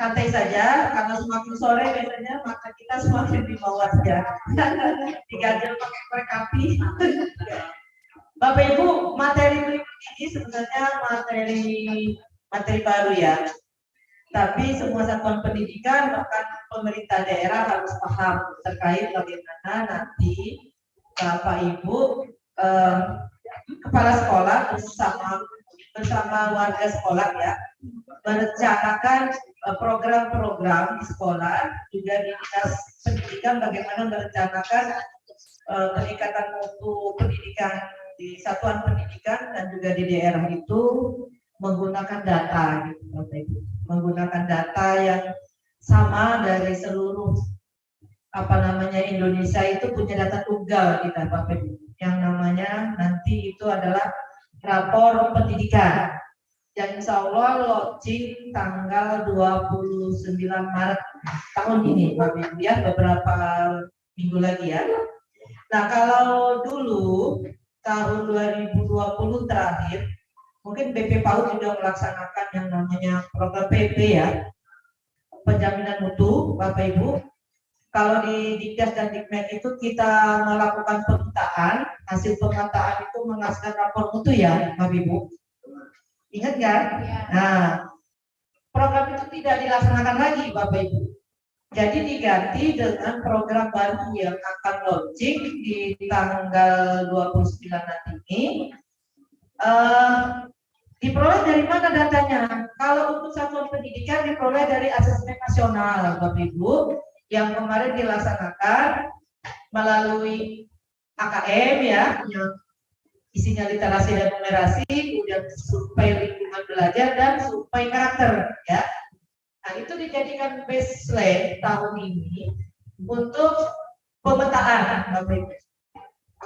santai saja, karena semakin sore biasanya mata kita semakin di bawah saja. Diganjel pakai korek api. Bapak Ibu, materi berikut ini sebenarnya materi baru ya. Tapi semua satuan pendidikan bahkan pemerintah daerah harus paham terkait bagaimana nanti Bapak Ibu kepala sekolah bersama warga sekolah ya merencanakan program-program di sekolah, juga di dinas pendidikan bagaimana merencanakan peningkatan mutu pendidikan di satuan pendidikan dan juga di daerah itu menggunakan data gitu, Bapak Ibu. Menggunakan data yang sama dari seluruh Indonesia. Itu punya data tunggal kita Bapak Ibu, yang namanya nanti itu adalah rapor pendidikan yang insya Allah launching tanggal 29 Maret tahun ini Bapak Ibu ya, beberapa minggu lagi ya. Nah kalau dulu tahun 2020 terakhir mungkin BP PAUD juga melaksanakan yang namanya program PP ya, penjaminan mutu Bapak Ibu. Kalau di Dikdas dan Dikmed itu kita melakukan pemetaan, hasil pemetaan itu menghasilkan rapor mutu ya Bapak Ibu. Ingat kan? Ya. Nah, program itu tidak dilaksanakan lagi Bapak Ibu. Jadi diganti dengan program baru yang akan launching di tanggal 29 nanti ini. Diperoleh dari mana datanya? Kalau untuk satuan pendidikan diperoleh dari asesmen nasional Bapak Ibu yang kemarin dilaksanakan melalui AKM ya, yang isinya literasi dan numerasi, kemudian survei lingkungan belajar dan survei karakter ya. Nah itu dijadikan baseline tahun ini untuk pemetaan Bapak Ibu.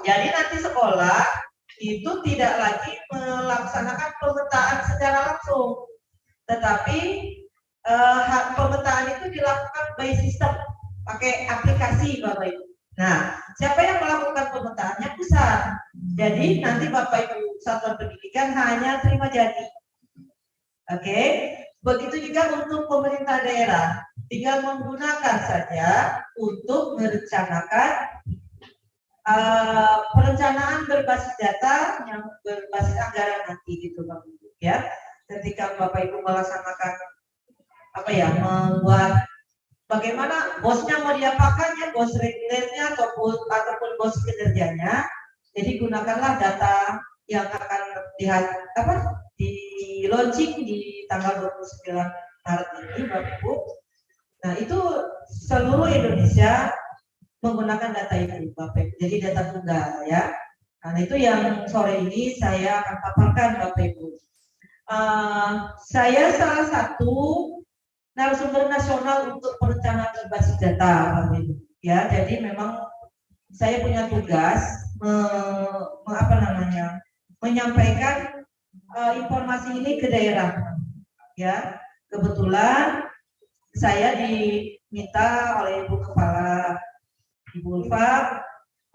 Jadi nanti sekolah itu tidak lagi melaksanakan pemetaan secara langsung, tetapi pemetaan itu dilakukan by system pakai aplikasi Bapak Ibu. Nah, siapa yang melakukan pemetaannya? Pusat. Jadi nanti Bapak Ibu satuan pendidikan hanya terima jadi. Oke, begitu juga untuk pemerintah daerah, tinggal menggunakan saja untuk merencanakan perencanaan berbasis data yang berbasis anggaran nanti gitu Bapak Ibu ya. Ketika Bapak Ibu melaksanakan membuat bagaimana bosnya mau diapakan ya, bos regulernya ataupun bos kinerjanya. Jadi gunakanlah data yang akan di launching di tanggal 29 Maret ini Bapak Ibu. Nah itu seluruh Indonesia menggunakan data itu Bapak Ibu. Jadi data tunggal ya. Nah itu yang sore ini saya akan paparkan Bapak Ibu. Saya salah satu narasumber nasional untuk perencanaan berbasis data Bapak Ibu. Ya, jadi memang saya punya tugas menyampaikan informasi ini ke daerah. Ya, kebetulan saya diminta oleh Ibu Kepala Ibu Ulfa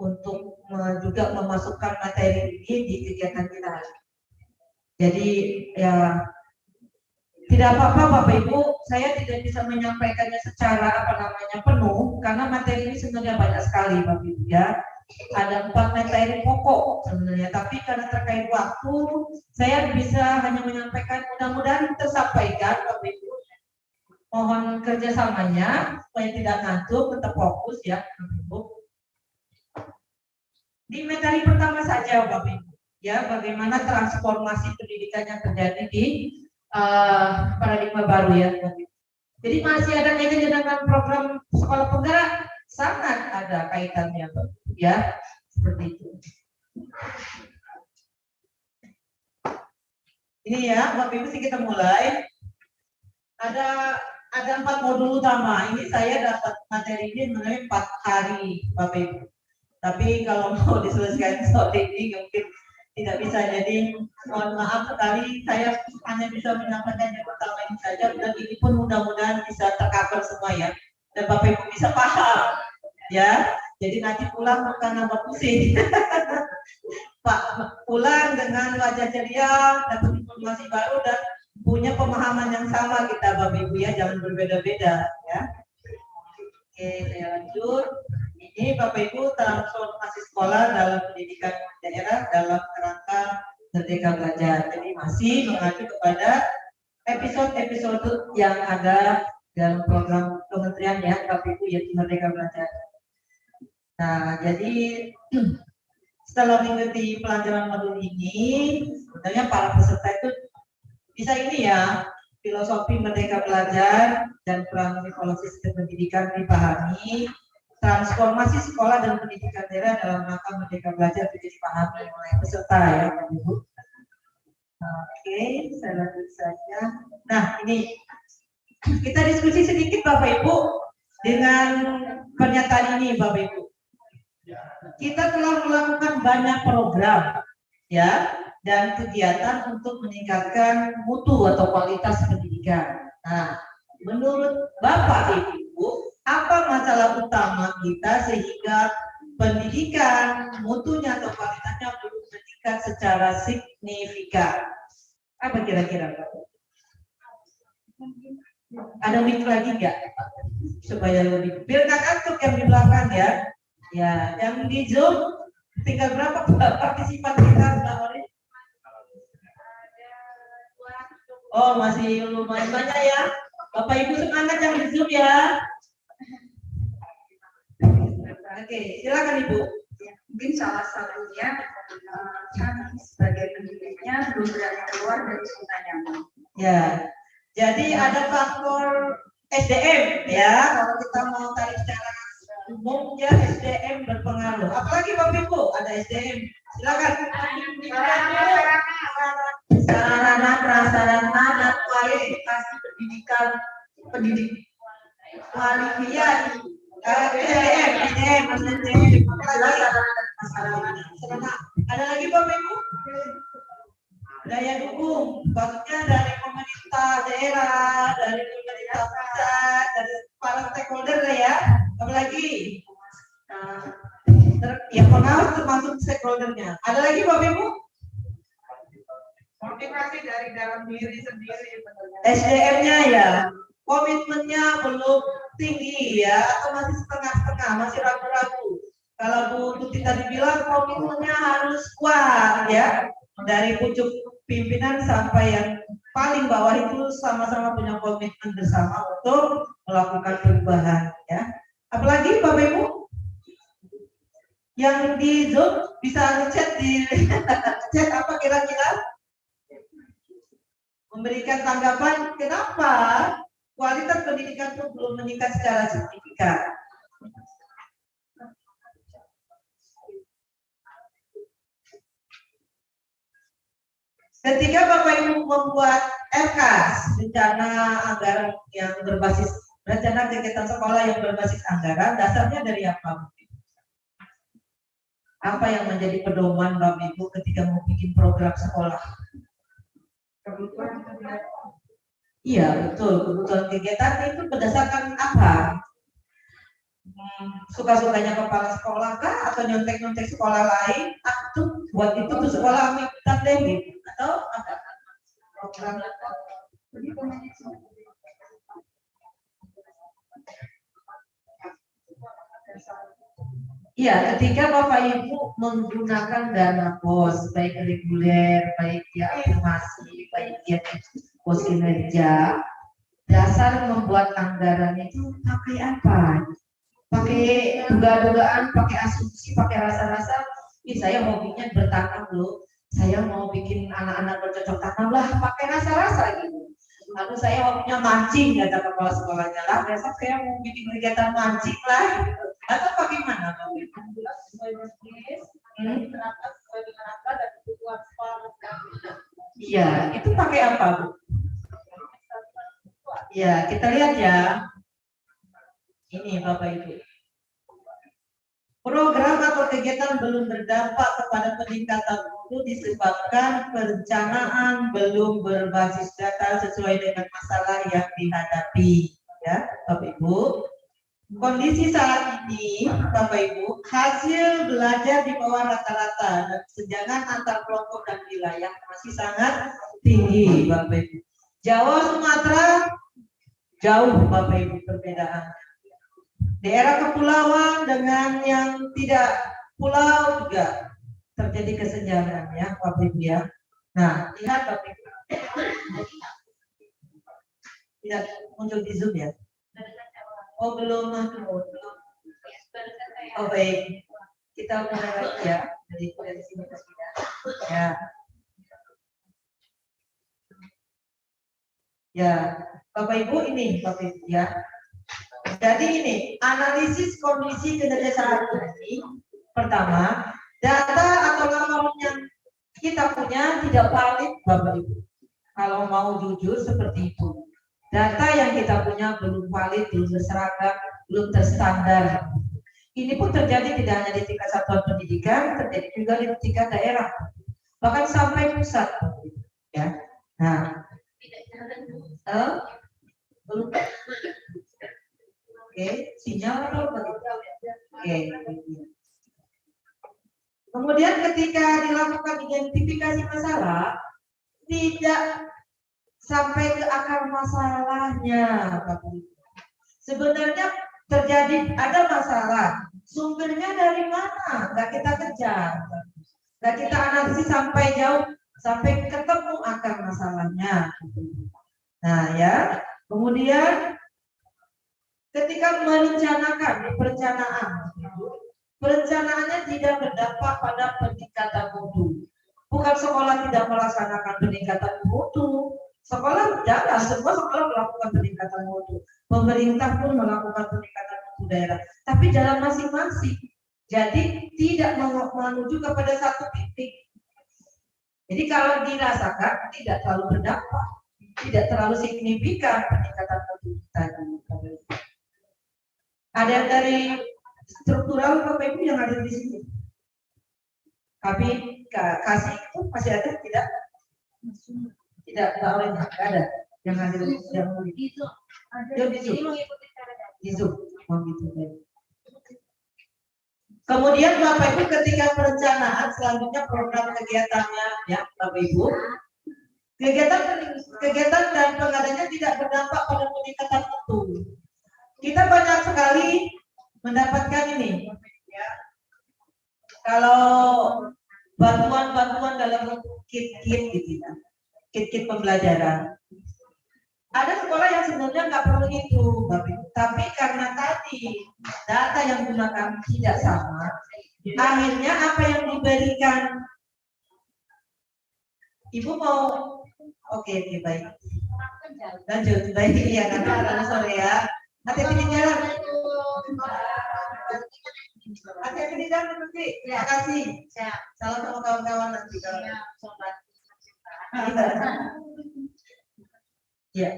untuk juga memasukkan materi ini di kegiatan kita. Jadi ya tidak apa-apa Bapak Ibu, saya tidak bisa menyampaikannya secara penuh karena materi ini sebenarnya banyak sekali Bapak Ibu ya. Ada 4 materi pokok sebenarnya, tapi karena terkait waktu saya bisa hanya menyampaikan, mudah-mudahan tersampaikan Bapak Ibu. Mohon kerjasamanya supaya tidak ngantuk, tetap fokus ya Bapak Ibu. Di materi pertama saja Bapak Ibu ya, bagaimana transformasi pendidikan yang terjadi di paradigma baru ya. Jadi masih ada kaitannya dengan program sekolah penggerak, sangat ada kaitannya ya, seperti itu. Ini ya Bapak Ibu, kita mulai. Ada 4 modul utama. Ini saya dapat materi ini mengenai 4 hari Bapak Ibu. Tapi kalau mau diselesaikan sore ini mungkin tidak bisa, jadi mohon maaf sekali saya hanya bisa menyampaikan yang pertama ini saja, dan ini pun mudah-mudahan bisa tercover semua ya, dan Bapak Ibu bisa paham ya. Jadi nanti pulang bukan nambah pusing Pak, pulang dengan wajah ceria, dapat informasi baru dan punya pemahaman yang sama kita Bapak Ibu ya, jangan berbeda-beda ya. Oke, saya lanjut. Ini Bapak Ibu transformasi sekolah dalam pendidikan daerah dalam kerangka Merdeka Belajar. Jadi masih mengacu kepada episode-episode yang ada dalam program kementerian ya Bapak Ibu, yaitu Merdeka Belajar. Nah, jadi setelah mengikuti pelajaran modul ini, sebenarnya para peserta itu bisa ini ya, filosofi Merdeka Belajar dan peran evaluasi sistem pendidikan dipahami, transformasi sekolah dan pendidikan daerah dalam rangka Merdeka Belajar bisa dipahami oleh peserta ya Bapak Ibu. Oke, saya lanjut saja. Nah, ini kita diskusi sedikit Bapak Ibu dengan pernyataan ini Bapak Ibu. Kita telah melakukan banyak program ya dan kegiatan untuk meningkatkan mutu atau kualitas pendidikan. Nah, menurut Bapak Ibu, apa masalah utama kita sehingga pendidikan mutunya atau kualitasnya belum meningkat secara signifikan? Apa kira-kira Bapak? Ada mic lagi nggak? Supaya lebih. Biar nggak kantuk yang di belakang ya. Ya, yang di Zoom tinggal berapa partisipan kita Mbak Ori? Oh, masih lumayan banyak ya. Bapak Ibu semangat yang di Zoom ya. Oke, silakan Ibu. Mungkin salah satunya kan sebagai pendidiknya belum berani keluar dari zona nyaman. Ya, jadi ada faktor SDM ya. Kalau kita mau tarik secara umumnya SDM berpengaruh. Apalagi Bapak Ibu ada SDM. Silakan. Sarana prasarana dan kualifikasi pendidikan kualifikasi SDM. Ada lagi Bapak Ibu? Daya dukung, maksudnya dari pemerintah daerah, dari pemerintah pusat, dari para stakeholder ya. Apalagi ya pengawas termasuk stakeholdernya. Ada lagi Bapak Ibu? Motivasi dari dalam diri sendiri. SDM-nya ya, komitmennya belum tinggi ya, atau masih setengah-setengah, masih ragu-ragu. Kalau Bu Tuti tadi bilang komitmennya harus kuat ya, dari pucuk pimpinan sampai yang paling bawah itu sama-sama punya komitmen bersama untuk melakukan perubahan ya. Apalagi Bapak Ibu yang di Zoom bisa ngechat di chat apa kira-kira? Memberikan tanggapan kenapa kualitas pendidikan itu belum meningkat secara signifikan. Ketika Bapak Ibu membuat RKAS, rencana anggaran yang berbasis rencana kegiatan sekolah yang berbasis anggaran, dasarnya dari apa? Apa yang menjadi pedoman Bapak Ibu ketika mau bikin program sekolah? Iya betul, kebutuhan kegiatan itu berdasarkan apa? Suka-sukanya kepala sekolah kah atau nyontek-nyontek sekolah lain? Atau buat itu tuh sekolah kita deh gitu atau apa? Program Iya, ketika Bapak Ibu menggunakan dana pos, baik reguler, baik dia afirmasi, baik dia pos kinerja, dasar membuat anggaran itu pakai apa? Pakai duga-dugaan, pakai asumsi, pakai rasa-rasa. Ih, saya hobinya bertanam loh, saya mau bikin anak-anak bercocok tanam lah, pakai rasa-rasa gitu. Lalu saya hobinya mancing, kata kepala sekolahnya lah, besok saya mau bikin kegiatan mancing lah. Gitu. Atau bagaimana? Iya, itu pakai apa Bu? Ya, kita lihat ya. Ini Bapak Ibu. Program atau kegiatan belum berdampak kepada peningkatan mutu disebabkan perencanaan belum berbasis data sesuai dengan masalah yang dihadapi. Ya, Bapak Ibu. Kondisi saat ini, Bapak Ibu, hasil belajar di bawah rata-rata dan kesenjangan antar kelompok dan wilayah masih sangat tinggi, Bapak Ibu. Jawa, Sumatera jauh Bapak Ibu perbedaan. Daerah kepulauan dengan yang tidak pulau juga terjadi kesenjangan ya Bapak Ibu ya. Nah, lihat Bapak Ibu. Tidak muncul di Zoom ya? Oh belum. Oh baik. Kita mulai lagi ya dari sini ke sini. Ya. Ya, Bapak Ibu ini Bapak Ibu ya. Jadi ini analisis kondisi kinerja saat ini. Pertama, data atau laporan yang kita punya tidak valid Bapak Ibu. Kalau mau jujur seperti itu. Data yang kita punya belum valid, belum berseragam, belum terstandar. Ini pun terjadi tidak hanya di tingkat satuan pendidikan, terjadi juga di tingkat daerah, bahkan sampai pusat, ya. Nah, belum. Oke, sinyal atau oke. Kemudian ketika dilakukan identifikasi masalah, tidak sampai ke akar masalahnya, Bapak Ibu. Sebenarnya terjadi ada masalah, sumbernya dari mana? Nggak kita kejar, nggak kita analisis sampai jauh, sampai ketemu akar masalahnya. Nah ya, kemudian ketika merencanakan perencanaan, perencanaannya tidak berdampak pada peningkatan mutu. Bukan sekolah tidak melaksanakan peningkatan mutu. Sekolah tidak, semua sekolah melakukan peningkatan mutu. Pemerintah pun melakukan peningkatan mutu daerah. Tapi dalam masing-masing. Jadi tidak menuju kepada satu titik. Jadi kalau dirasakan tidak terlalu berdampak. Tidak terlalu signifikan peningkatan mutu tadi. Ada yang dari struktural Bapak Ibu yang ada di sini. Tapi kasih itu masih ada tidak? Tidak oleh nggak ada yang ada yang di Zoom. Di Zoom. Kemudian Bapak Ibu ketika perencanaan selanjutnya program kegiatannya ya Bapak Ibu. Kegiatan dan pengadanya tidak berdampak pada peningkatan mutu. Kita banyak sekali mendapatkan ini ya. Kalau bantuan dalam bentuk kit-kit gitu ya. Kit-kit pembelajaran. Ada sekolah yang sebenarnya nggak perlu itu, tapi karena tadi data yang digunakan tidak sama, akhirnya apa yang diberikan, Ibu mau, oke baik, lanjut baik ya nanti sore ya, hati-hati di jalan, hati-hati di jalan nanti, terima kasih, salam sama kawan-kawan nanti kalau sobat. Ya,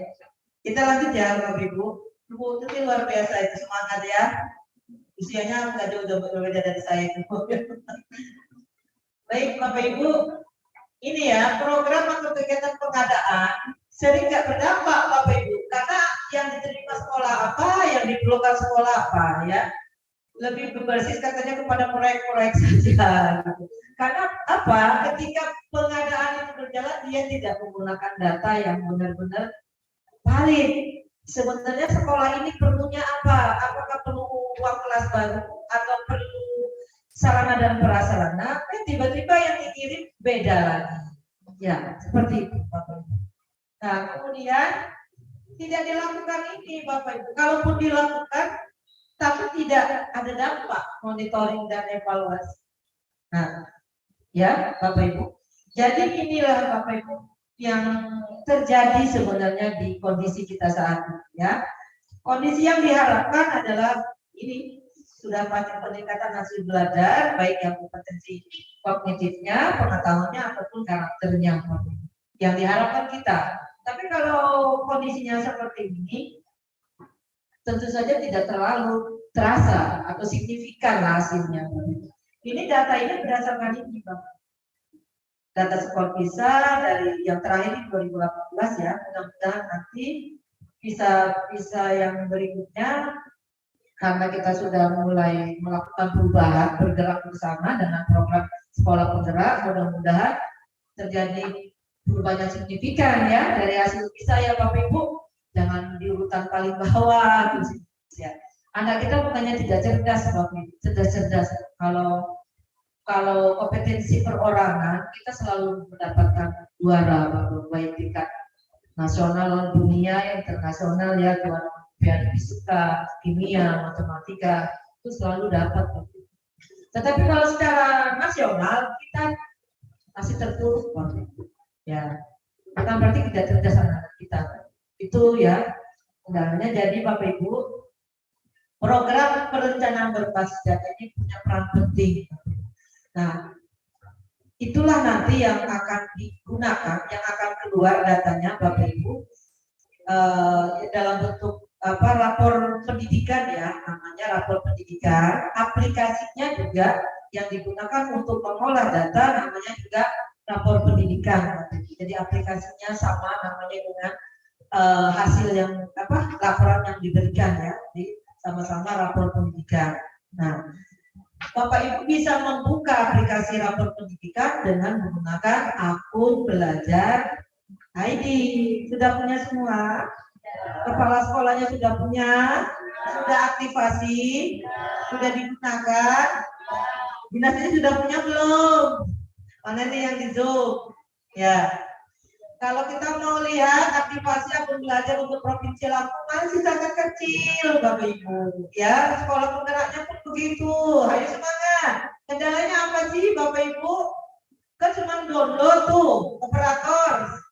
kita lanjut ya Bapak Ibu. Ibu itu luar biasa itu semangat ya. Usianya nggak jauh berbeda dari saya itu. Baik Bapak Ibu, ini ya program atau kegiatan pengadaan sering nggak berdampak Bapak Ibu karena yang diterima sekolah apa, yang diperlukan sekolah apa ya. Lebih berbasis katanya kepada proyek-proyek saja. Karena apa? Ketika pengadaan itu berjalan dia tidak menggunakan data yang benar-benar valid. Sebenarnya sekolah ini perlunya apa? Apakah perlu uang kelas baru atau perlu sarana dan prasarana? Tiba-tiba yang dikirim beda lagi. Ya, seperti itu Bapak Ibu. Nah, kemudian tidak dilakukan ini Bapak Ibu. Kalaupun dilakukan, tapi tidak ada dampak monitoring dan evaluasi. Nah, ya Bapak Ibu. Jadi inilah Bapak Ibu yang terjadi sebenarnya di kondisi kita saat ini ya. Kondisi yang diharapkan adalah ini sudah banyak peningkatan hasil belajar baik yang kompetensi kognitifnya, pengetahuannya ataupun karakternya yang diharapkan kita. Tapi kalau kondisinya seperti ini tentu saja tidak terlalu terasa atau signifikan hasilnya. Ini data ini berdasarkan ini Bapak. Data skor PISA dari yang terakhir di 2018 ya, mudah-mudahan nanti bisa yang berikutnya karena kita sudah mulai melakukan perubahan bergerak bersama dengan program sekolah penggerak, mudah-mudahan terjadi perubahan yang signifikan ya dari hasil PISA ya Bapak Ibu. Jangan di urutan paling bawah terus ya. Anak kita bukannya tidak cerdas Bapak Ibu, cerdas. Kalau kompetensi perorangan kita selalu mendapatkan juara Bapak Ibu, baik tingkat nasional, dunia, internasional ya, juara olimpiade fisika, kimia, matematika itu selalu dapat. Tetapi kalau secara nasional kita masih terpuruk Bapak Ibu. Ya, bukan berarti tidak cerdas anak kita. Itu ya, sebenarnya jadi Bapak Ibu, program perencanaan berbasis data ini punya peran penting. Nah, itulah nanti yang akan digunakan, yang akan keluar datanya Bapak Ibu dalam bentuk rapor pendidikan ya, namanya rapor pendidikan. Aplikasinya juga yang digunakan untuk mengolah data namanya juga rapor pendidikan. Jadi aplikasinya sama namanya dengan hasil yang laporan yang diberikan ya, jadi sama-sama rapor pendidikan. Nah, Bapak Ibu bisa membuka aplikasi rapor pendidikan dengan menggunakan akun belajar ID. Sudah punya semua? Kepala sekolahnya sudah punya? Sudah aktivasi? Sudah digunakan? Dinasnya sudah punya belum? Mana nih yang di Zoom? Ya. Kalau kita mau lihat aktivasi akun belajar untuk Provinsi Lampung masih sangat kecil Bapak Ibu. Ya, sekolah penggeraknya pun begitu. Ayo semangat. Kendalanya apa sih Bapak Ibu? Kan cuma download tuh operator.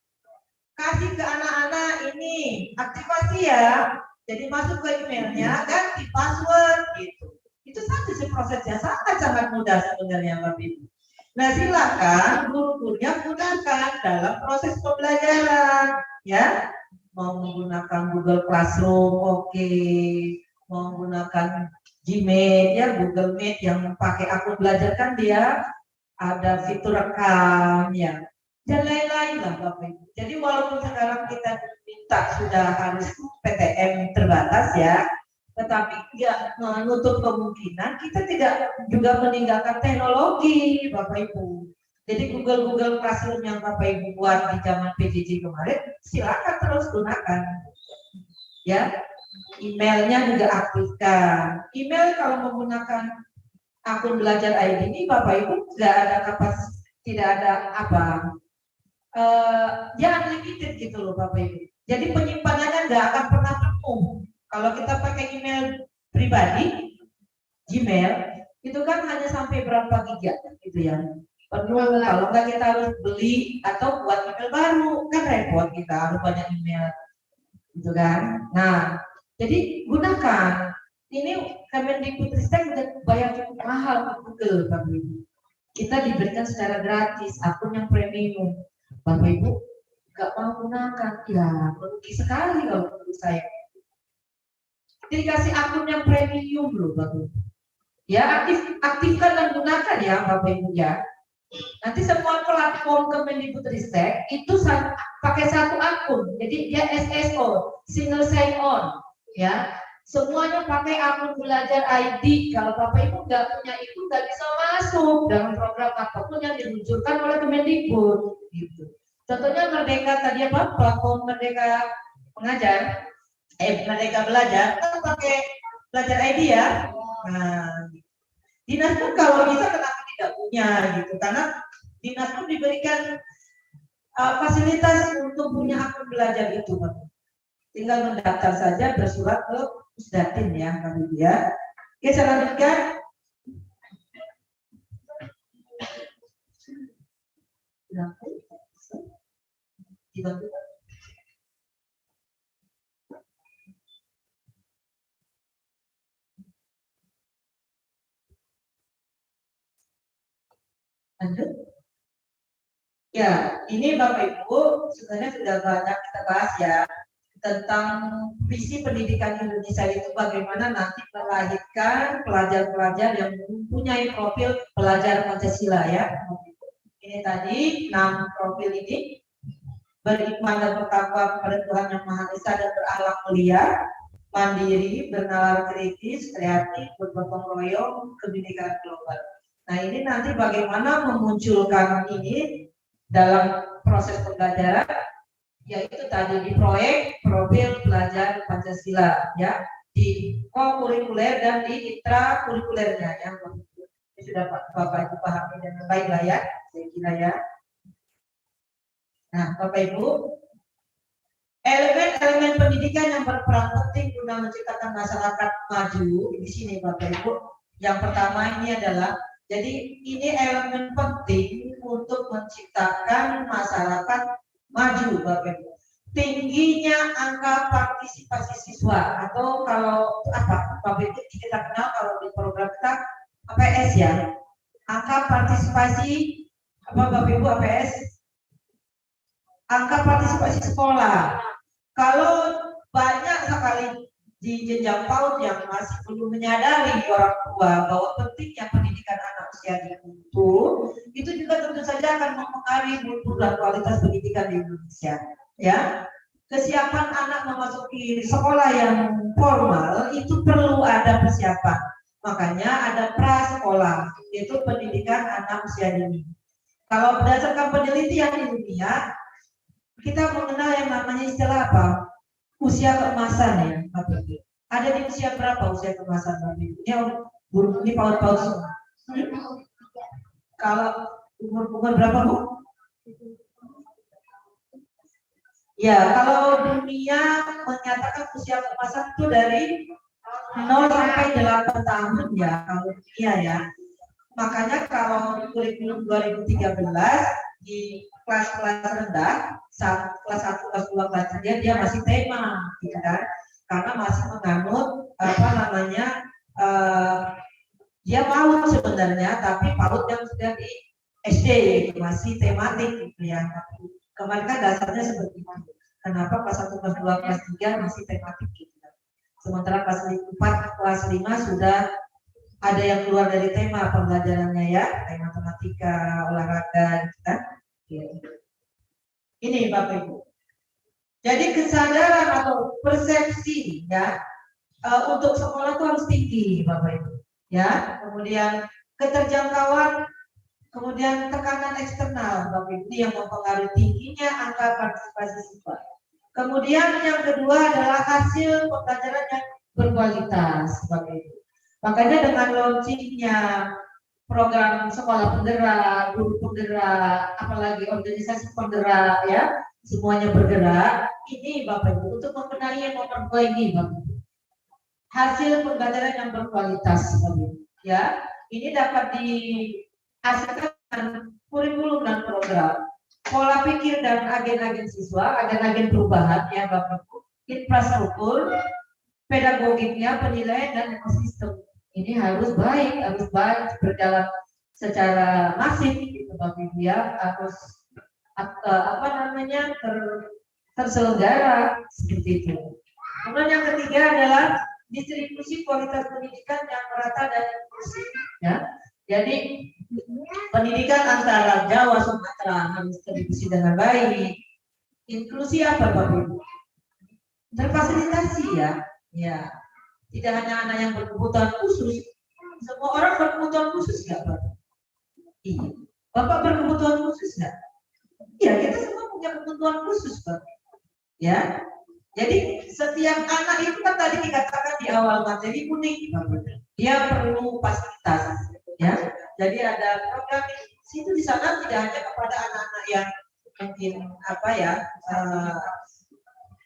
Kasih ke anak-anak ini aktivasi ya. Jadi masuk ke emailnya, ganti password gitu. Itu saja sih prosesnya, sangat mudah sebenarnya Bapak Ibu. Nah silakan guru-gurunya gunakan dalam proses pembelajaran ya. Mau menggunakan Google Classroom oke, mau menggunakan Gmail ya, Google Meet yang pakai akun belajar kan dia ada fitur rekam ya, dan lain-lain lah Bapak Ibu. Jadi walaupun sekarang kita minta sudah harus PTM terbatas ya, tetapi tidak menutup kemungkinan kita tidak juga meninggalkan teknologi Bapak Ibu. Jadi Google Classroom yang Bapak Ibu buat di zaman PJJ kemarin silakan terus gunakan ya. Emailnya juga aktifkan. Email kalau menggunakan akun belajar ID ini Bapak Ibu tidak ada kapasitas, tidak ada ya unlimited gitu loh Bapak Ibu. Jadi penyimpanannya nggak akan pernah penuh. Kalau kita pakai email pribadi, Gmail, itu kan hanya sampai berapa giga gitu ya. Penuh, kalau nggak kita harus beli atau buat email baru, kan repot kita harus banyak email. Gitu kan. Nah, jadi gunakan. Ini Kemendikbudristek udah bayar cukup mahal ke Google, Bapak Ibu. Kita diberikan secara gratis, akun yang premium. Bapak Ibu nggak mau gunakan, ya merugi sekali kalau menurut saya. Dikasih akun yang premium loh Bapak Ibu. Ya aktifkan dan gunakan ya Bapak Ibu ya. Nanti semua platform Kemendikbudristek itu pakai satu akun, jadi dia SSO, single sign on, ya. Semuanya pakai akun belajar ID. Kalau Bapak Ibu nggak punya itu nggak bisa masuk dalam program apapun yang diluncurkan oleh Kemendikbud. Gitu. Contohnya Merdeka tadi apa? Platform Merdeka Mengajar. Merdeka Belajar kan pakai belajar ID ya. Nah, dinas pun kalau bisa kenapa tidak punya gitu, karena dinas pun diberikan fasilitas untuk punya akun belajar itu, tinggal mendaftar saja, bersurat ke Pusdatin ya, Bapak Ibu ya. Oke, saya lanjutkan. Dibantu. Lanjut. Ya, ini Bapak Ibu sebenarnya sudah banyak kita bahas ya tentang visi pendidikan Indonesia itu bagaimana nanti melahirkan pelajar-pelajar yang mempunyai profil pelajar Pancasila ya. Ini tadi 6 profil ini: beriman dan bertakwa kepada Tuhan Yang Maha Esa dan berakhlak mulia, mandiri, bernalar kritis, kreatif, bergotong royong, kebinekaan global. Nah ini nanti bagaimana memunculkan ini dalam proses pembelajaran, yaitu tadi di proyek profil pelajar Pancasila, ya, di kokurikuler dan di intrakurikulernya, ya. Sudah Bapak Ibu pahami dengan baik lah ya, saya kira ya. Nah, Bapak Ibu, elemen-elemen pendidikan yang berperan penting guna menciptakan masyarakat maju di sini Bapak Ibu. Yang pertama ini adalah, jadi ini elemen penting untuk menciptakan masyarakat maju Bapak Ibu. Tingginya angka partisipasi siswa, atau kalau apa Bapak Ibu kita kenal kalau di program kita APS ya, angka partisipasi apa Bapak Ibu APS? Angka partisipasi sekolah. Kalau banyak sekali di jenjang PAUD yang masih belum menyadari orang tua bahwa pentingnya pendidikan anak usia dini itu juga tentu saja akan mempengaruhi mutu dan kualitas pendidikan di Indonesia. Ya, kesiapan anak memasuki sekolah yang formal itu perlu ada persiapan. Makanya ada prasekolah, yaitu pendidikan anak usia dini. Kalau berdasarkan penelitian di dunia, kita mengenal yang namanya istilah apa? Usia keemasan ya, Bapak Ibu. Ada di usia berapa usia keemasan, Bapak Ibu? Ini paut-paut semua. Kalau umur berapa, Bu? Ya, kalau dunia menyatakan usia keemasan itu dari 0 sampai 8 tahun ya, kalau dunia ya. Makanya kalau di kurikulum 2013 di kelas-kelas rendah, kelas 1, kelas 2, kelas 3 dia masih tema, gitu kan? Karena masih menganut apa namanya, dia PAUD sebenarnya, tapi PAUD yang sudah di SD gitu, masih tematik gitu ya. Kemarin kan dasarnya seperti itu. Kenapa kelas 1, kelas 2, kelas 3 masih tematik gitu. Sementara kelas 4, kelas 5 sudah ada yang keluar dari tema pembelajarannya ya, tema matematika, olahraga gitu kan. Ini Bapak Ibu. Jadi kesadaran atau persepsi ya untuk sekolah itu harus tinggi Bapak Ibu. Ya, kemudian keterjangkauan, kemudian tekanan eksternal Bapak Ibu yang mempengaruhi tingginya angka partisipasi siswa. Kemudian yang kedua adalah hasil pembelajaran yang berkualitas Bapak Ibu. Makanya dengan launchingnya program sekolah penggerak, guru penggerak, apalagi organisasi penggerak ya, semuanya bergerak. Ini Bapak Ibu untuk membenahi yang nomor 2 ini Bapak Ibu. Hasil pembelajaran yang berkualitas Bapak Ibu. Ya, ini dapat dihasilkan dengan kurikulum dan program, pola pikir dan agen-agen siswa, agen-agen perubahan ya Bapak Ibu, infrastruktur, pedagogiknya, penilaian dan ekosistem. Ini harus baik berjalan secara masif gitu Bapak Ibu ya, harus apa namanya terselenggara seperti itu. Kemudian yang ketiga adalah distribusi kualitas pendidikan yang merata dan inklusif ya. Jadi pendidikan antara Jawa Sumatera harus terdistribusi dengan baik. Inklusi apa Bapak Ibu? Terfasilitasi ya. Ya, tidak hanya anak yang berkebutuhan khusus, semua orang berkebutuhan khusus nggak Bapak? Iya, Bapak berkebutuhan khusus nggak? Iya, kita semua punya kebutuhan khusus Bapak. Ya, jadi setiap anak itu kan tadi dikatakan di awal materi unik Bapak. Dia perlu fasilitas, ya. Jadi ada program di situ, di sana tidak hanya kepada anak-anak yang mungkin apa ya,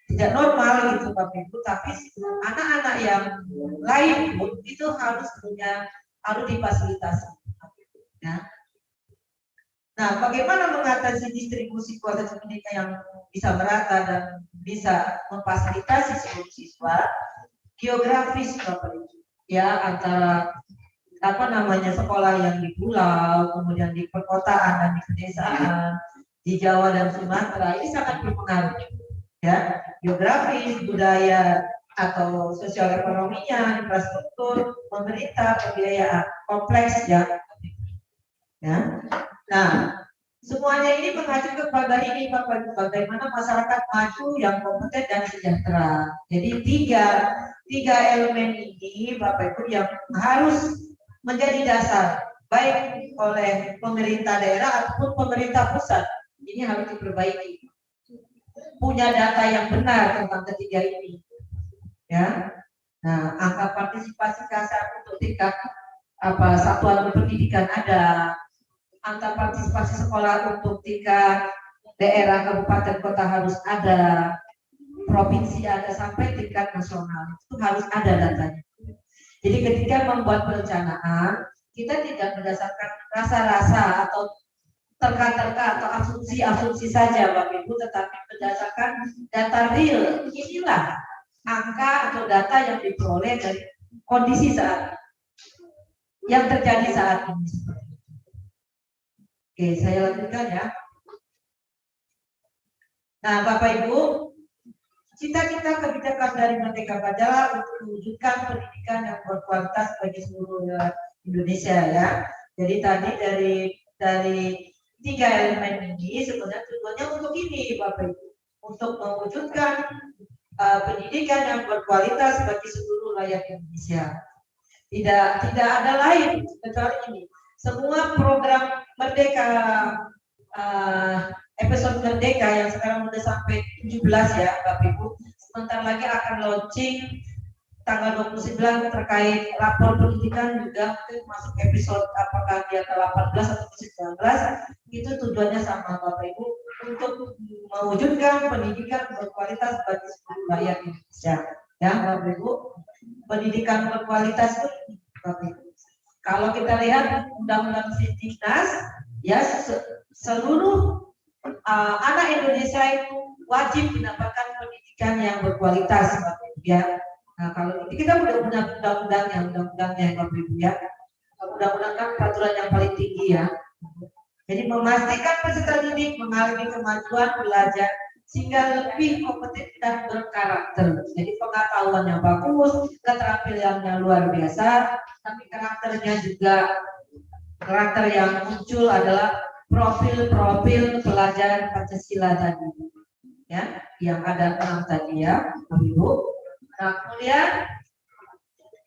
tidak normal gitu Bapak Ibu, tapi anak-anak yang lain pun itu harus difasilitasi. Ya. Nah, bagaimana mengatasi distribusi kualitas pendidikan yang bisa merata dan bisa memfasilitasi seluruh siswa? Geografis Bapak Ibu, ya, antara apa namanya sekolah yang di pulau, kemudian di perkotaan dan di pedesaan, di Jawa dan Sumatera ini sangat berpengaruh. Ya, geografis, budaya atau sosial ekonominya, infrastruktur, pemerintah, pembiayaan, kompleks ya. Ya. Nah, semuanya ini mengacu kepada ini Bapak, bagaimana masyarakat maju yang kompeten dan sejahtera. Jadi tiga elemen ini Bapak Ibu yang harus menjadi dasar baik oleh pemerintah daerah ataupun pemerintah pusat ini harus diperbaiki. Punya data yang benar tentang ketiga ini, ya. Nah, angka partisipasi kasar untuk tingkat satuan pendidikan ada, angka partisipasi sekolah untuk tingkat daerah, kabupaten, kota harus ada, provinsi ada, sampai tingkat nasional itu harus ada datanya. Jadi ketika membuat perencanaan, kita tidak berdasarkan rasa-rasa atau terka-terka atau asumsi-asumsi saja Bapak Ibu, tetapi berdasarkan data real. Inilah angka atau data yang diperoleh dari kondisi saat yang terjadi saat ini. Oke, saya lanjutkan ya. Nah, Bapak Ibu, cita-cita kebijakan dari Merdeka Belajar untuk mewujudkan pendidikan yang berkualitas bagi seluruh Indonesia ya. Jadi tadi dari 3 elemen ini sebenarnya tujuannya untuk ini Bapak Ibu, untuk mewujudkan pendidikan yang berkualitas bagi seluruh rakyat Indonesia. Tidak ada lain kecuali ini. Semua program Merdeka, episode Merdeka yang sekarang sudah sampai 17 ya Bapak Ibu, sebentar lagi akan launching tanggal 29 terkait rapor pendidikan, juga masuk episode apakah dia ke 18 atau 19, itu tujuannya sama Bapak Ibu, untuk mewujudkan pendidikan berkualitas bagi seluruh rakyat Indonesia ya Bapak Ibu. Pendidikan berkualitas itu Bapak Ibu, kalau kita lihat undang-undang Sisdiknas ya, seluruh anak Indonesia itu wajib mendapatkan pendidikan yang berkualitas Bapak Ibu ya. Nah, kalau kita udah punya undang-undangnya Bapak Ibu ya. Undang-undang kan peraturan yang paling tinggi ya. Jadi memastikan peserta didik mengalami kemajuan belajar sehingga lebih kompeten dan berkarakter. Jadi pengetahuannya bagus, keterampilannya luar biasa, tapi karakternya juga, karakter yang muncul adalah profil-profil pelajaran Pancasila tadi. Ya, yang ada 6 tadi ya, Bapak Ibu. Nah, kemudian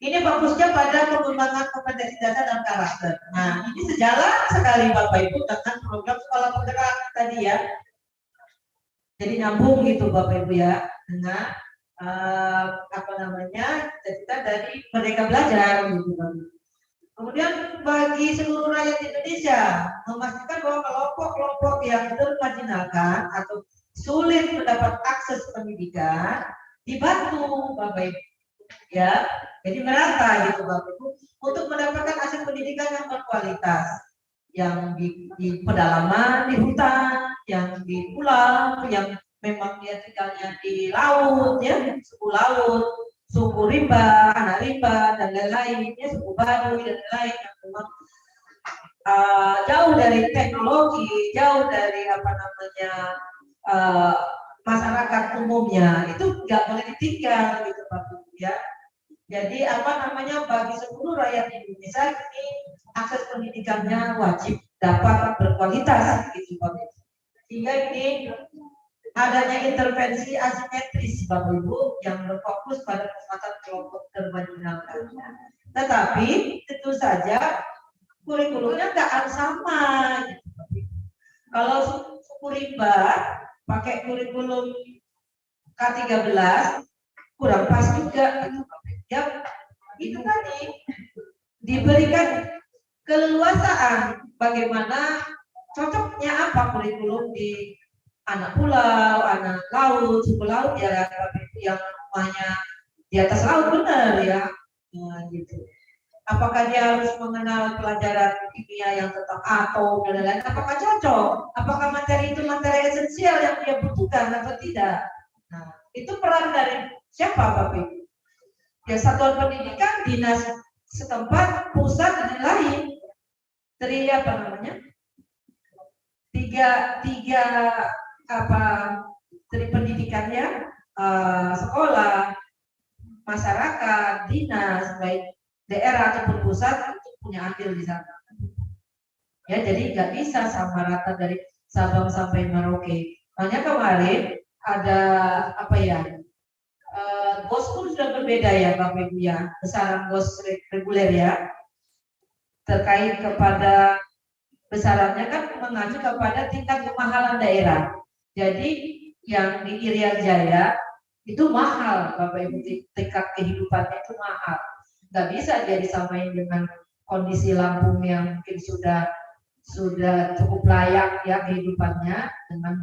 ini fokusnya pada pengembangan kompetensi dasar dan karakter. Nah, ini sejalan sekali Bapak Ibu dengan program sekolah penggerak tadi ya. Jadi nyambung gitu Bapak Ibu ya dengan cita-cita dari Merdeka Belajar gitu Bapak Ibu. Kemudian bagi seluruh rakyat Indonesia, memastikan bahwa kelompok-kelompok yang termarginalkan atau sulit mendapat akses pendidikan dibantu Bapak Ibu ya, jadi merata gitu Bapak Ibu untuk mendapatkan hasil pendidikan yang berkualitas, yang di pedalaman, di hutan, yang di pulau, yang memang dia tinggalnya di laut ya, suku laut, suku rimba, anak rimba dan lain-lain ya, suku Baduy dan lain-lain yang memang jauh dari teknologi, jauh dari masyarakat umumnya, itu nggak boleh ditinggal gitu Pak Bu ya. Jadi bagi seluruh rakyat Indonesia ini akses pendidikannya wajib dapat berkualitas gitu Pak Bu. Sehingga ini adanya intervensi asimetris Bapak Ibu yang berfokus pada kesempatan kelompok termarginalkan. Tetapi tentu saja kurikulumnya nggak harus sama gitu. Kalau suku rimba pakai kurikulum K13 kurang pas juga gitu. Ya, itu tadi diberikan keleluasaan bagaimana cocoknya apa kurikulum di anak pulau, anak laut, suku laut ya, yang rumahnya di atas laut benar ya, gitu. Apakah dia harus mengenal pelajaran kimia yang tentang atom dan lain-lain? Apakah cocok? Apakah materi itu materi esensial yang dia butuhkan atau tidak? Nah, itu peran dari siapa Bapak Ibu? Ya, satuan pendidikan, dinas setempat, pusat dan lain. Dari dari pendidikannya, sekolah, masyarakat, dinas, baik daerah ataupun pusat itu punya andil di sana. Ya, jadi nggak bisa sama rata dari Sabang sampai Merauke. Makanya kemarin ada BOS pun sudah berbeda ya Bapak Ibu ya, besaran BOS reguler ya, terkait kepada besarannya kan mengacu kepada tingkat kemahalan daerah. Jadi yang di Irian Jaya itu mahal, Bapak Ibu, tingkat kehidupannya itu mahal. Nggak bisa dia disamain dengan kondisi Lampung yang mungkin sudah cukup layak ya kehidupannya dengan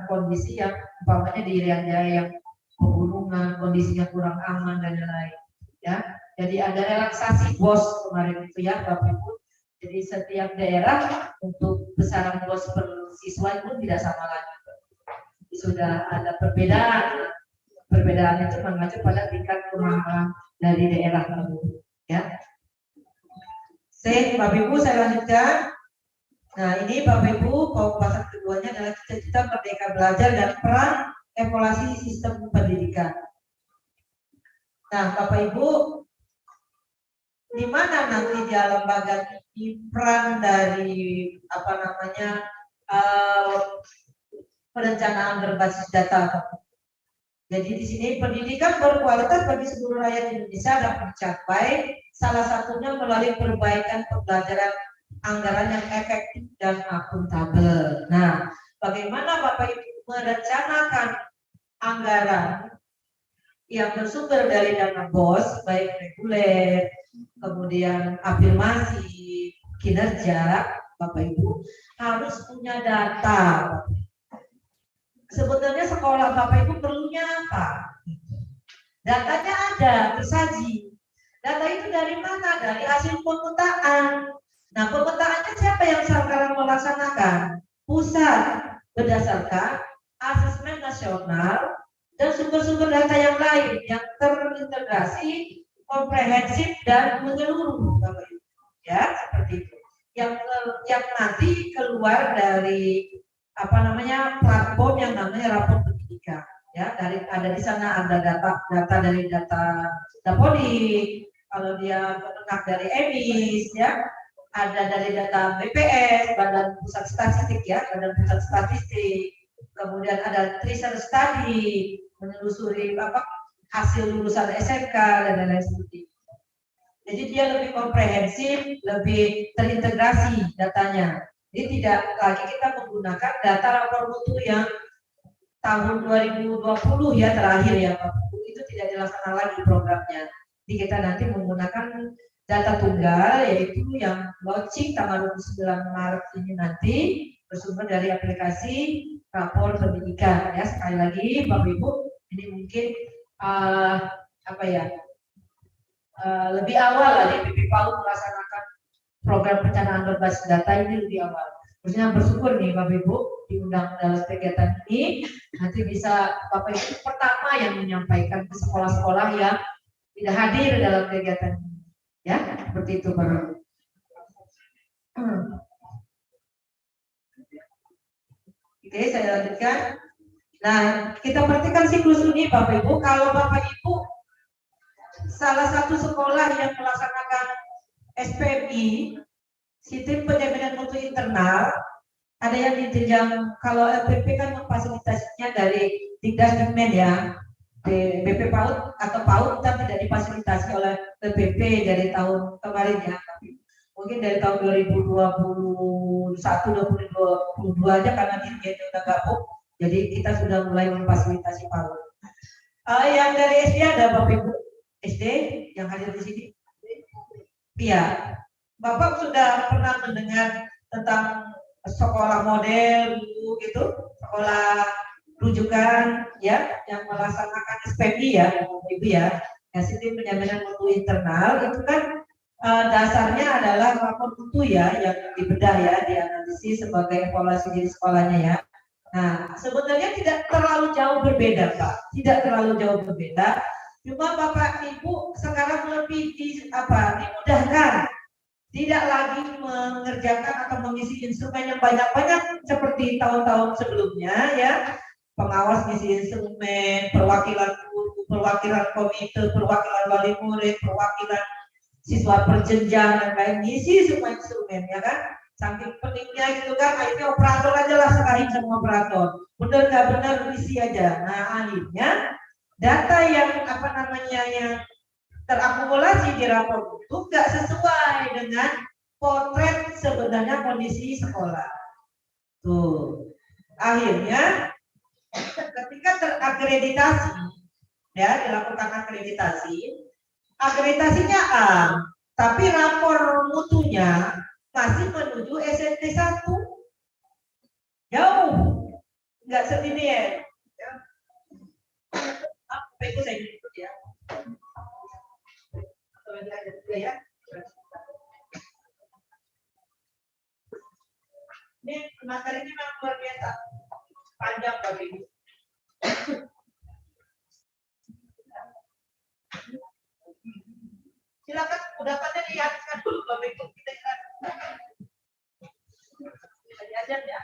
kondisi yang umpamanya di Irian Jaya yang pegunungan, kondisinya kurang aman dan lain-lain. Ya, jadi ada relaksasi BOS kemarin itu ya Bapak Ibu. Jadi setiap daerah untuk besaran BOS per siswa itu tidak sama lagi. Sudah ada perbedaan. Perbedaan itu mengacu pada tingkat kemahalan dari daerah tersebut. Ya. Bapak Ibu saya lanjutkan. Nah ini Bapak Ibu pembahasan keduanya adalah cita-cita merdeka belajar dan peran evaluasi sistem pendidikan. Nah Bapak Ibu, di mana nanti di lembaga ini peran dari perencanaan berbasis data? Jadi di sini pendidikan berkualitas bagi seluruh rakyat Indonesia dapat dicapai salah satunya melalui perbaikan pembelajaran anggaran yang efektif dan akuntabel. Nah, bagaimana Bapak Ibu merencanakan anggaran yang bersumber dari dana BOS, baik reguler, kemudian afirmasi, kinerja, Bapak Ibu harus punya data. Sebenarnya sekolah Bapak Ibu perlunya apa? Datanya ada, tersaji. Data itu dari mana? Dari hasil pemetaan. Nah, pemetaannya siapa yang sekarang melaksanakan? Pusat, berdasarkan asesmen nasional dan sumber-sumber data yang lain yang terintegrasi, komprehensif dan menyeluruh, Bapak Ibu. Ya, seperti itu. Yang nanti keluar dari platform yang namanya rapor pendidikan ya, ada di sana ada data dari data Dapodi, kalau dia peternak dari EMIS ya, ada dari data BPS, Badan Pusat Statistik ya, Badan Pusat Statistik, kemudian ada tracer study menelusuri hasil lulusan SMK dan lain-lain seperti itu. Jadi dia lebih komprehensif, lebih terintegrasi datanya. Jadi tidak lagi kita menggunakan data rapor mutu yang tahun 2020 ya terakhir ya Pak. Itu tidak dilaksanakan lagi programnya. Jadi kita nanti menggunakan data tunggal yaitu yang launching tanggal 29 Maret ini nanti bersumber dari aplikasi rapor pendidikan ya. Sekali lagi Bapak Ibu, ini mungkin lebih awal lah di BP PAUD melaksanakan program perencanaan berbasis data ini lebih awal. Maksudnya bersyukur nih Bapak Ibu diundang dalam kegiatan ini, nanti bisa Bapak Ibu pertama yang menyampaikan ke sekolah-sekolah yang tidak hadir dalam kegiatan ini. Ya, seperti itu Bapak Ibu. Oke, saya lanjutkan. Nah, kita perhatikan siklus ini Bapak Ibu. Kalau Bapak Ibu salah satu sekolah yang melaksanakan SPMI, sistem penjaminan mutu internal, ada yang di jenjang, kalau LPP kan memfasilitasinya dari Dikdasdikmen ya, BP PAUD atau PAUD kan tidak difasilitasi oleh LPP dari tahun kemarin ya, tapi mungkin dari tahun 2021, 2022 aja karena dirjennya udah gabung, jadi kita sudah mulai memfasilitasi PAUD. Yang dari SD ada Bapak Ibu SD yang hadir di sini? Iya. Bapak sudah pernah mendengar tentang sekolah model dulu gitu, sekolah rujukan ya yang melaksanakan SPMI ya, Ibu ya. Sistem penjaminan mutu internal itu kan dasarnya adalah rapor mutu ya yang dibedah ya, dianalisis sebagai evaluasi diri sekolahnya ya. Nah, sebenarnya tidak terlalu jauh berbeda Pak, tidak terlalu jauh berbeda. Cuma Bapak Ibu sekarang lebih dimudahkan, tidak lagi mengerjakan atau mengisi instrumen yang banyak-banyak seperti tahun-tahun sebelumnya ya. Pengawas ngisi instrumen, perwakilan guru, perwakilan komite, perwakilan wali murid, perwakilan siswa perjenjang dan lain, ngisi semua instrumen ya kan. Saking pentingnya gitu kan, akhirnya operator aja lah serahin sama operator. Benar nggak benar isi aja. Nah akhirnya data yang yang terakumulasi di rapor itu nggak sesuai dengan potret sebenarnya kondisi sekolah. Tuh, akhirnya ketika terakreditasi, ya dilakukan akreditasinya A, tapi rapor mutunya masih menuju SMP 1, jauh, nggak segini ya. Apa itu saya ikut ya? Ya. Ini materi ini memang luar biasa panjang Bapak Ibu. Silakan pendapatnya dihabiskan dulu Bapak Ibu, kita diajar ya.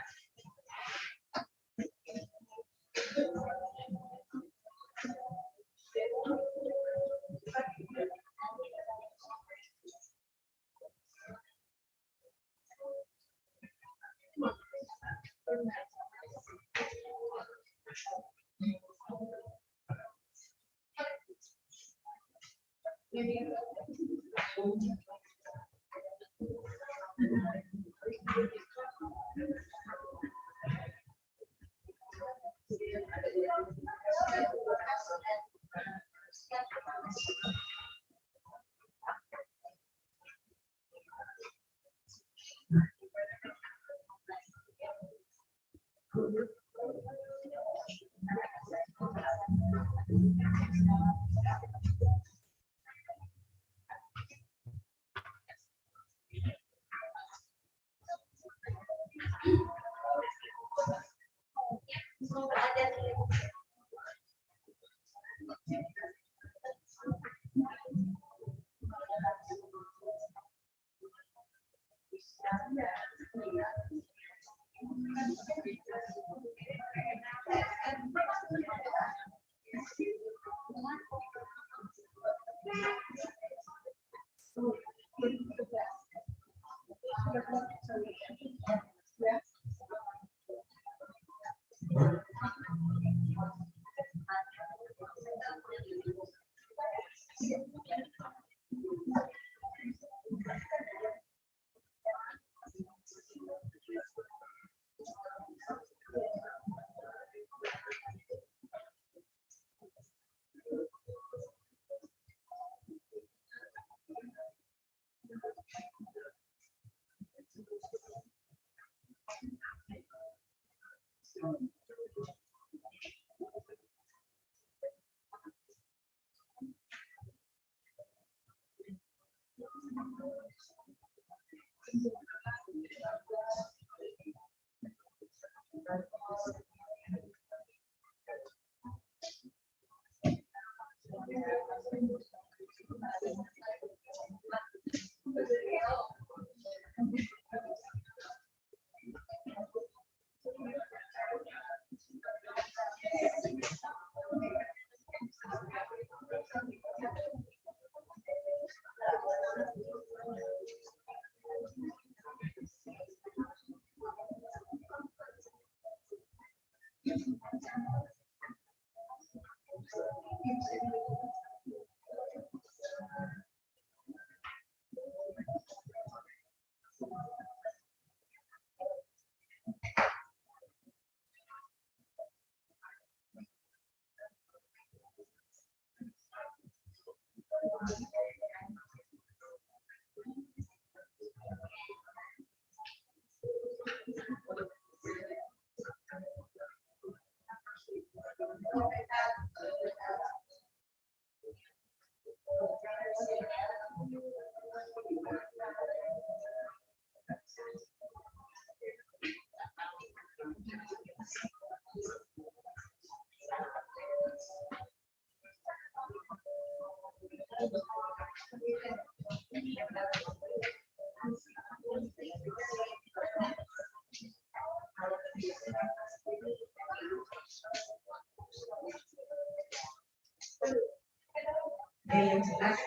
Yang jelas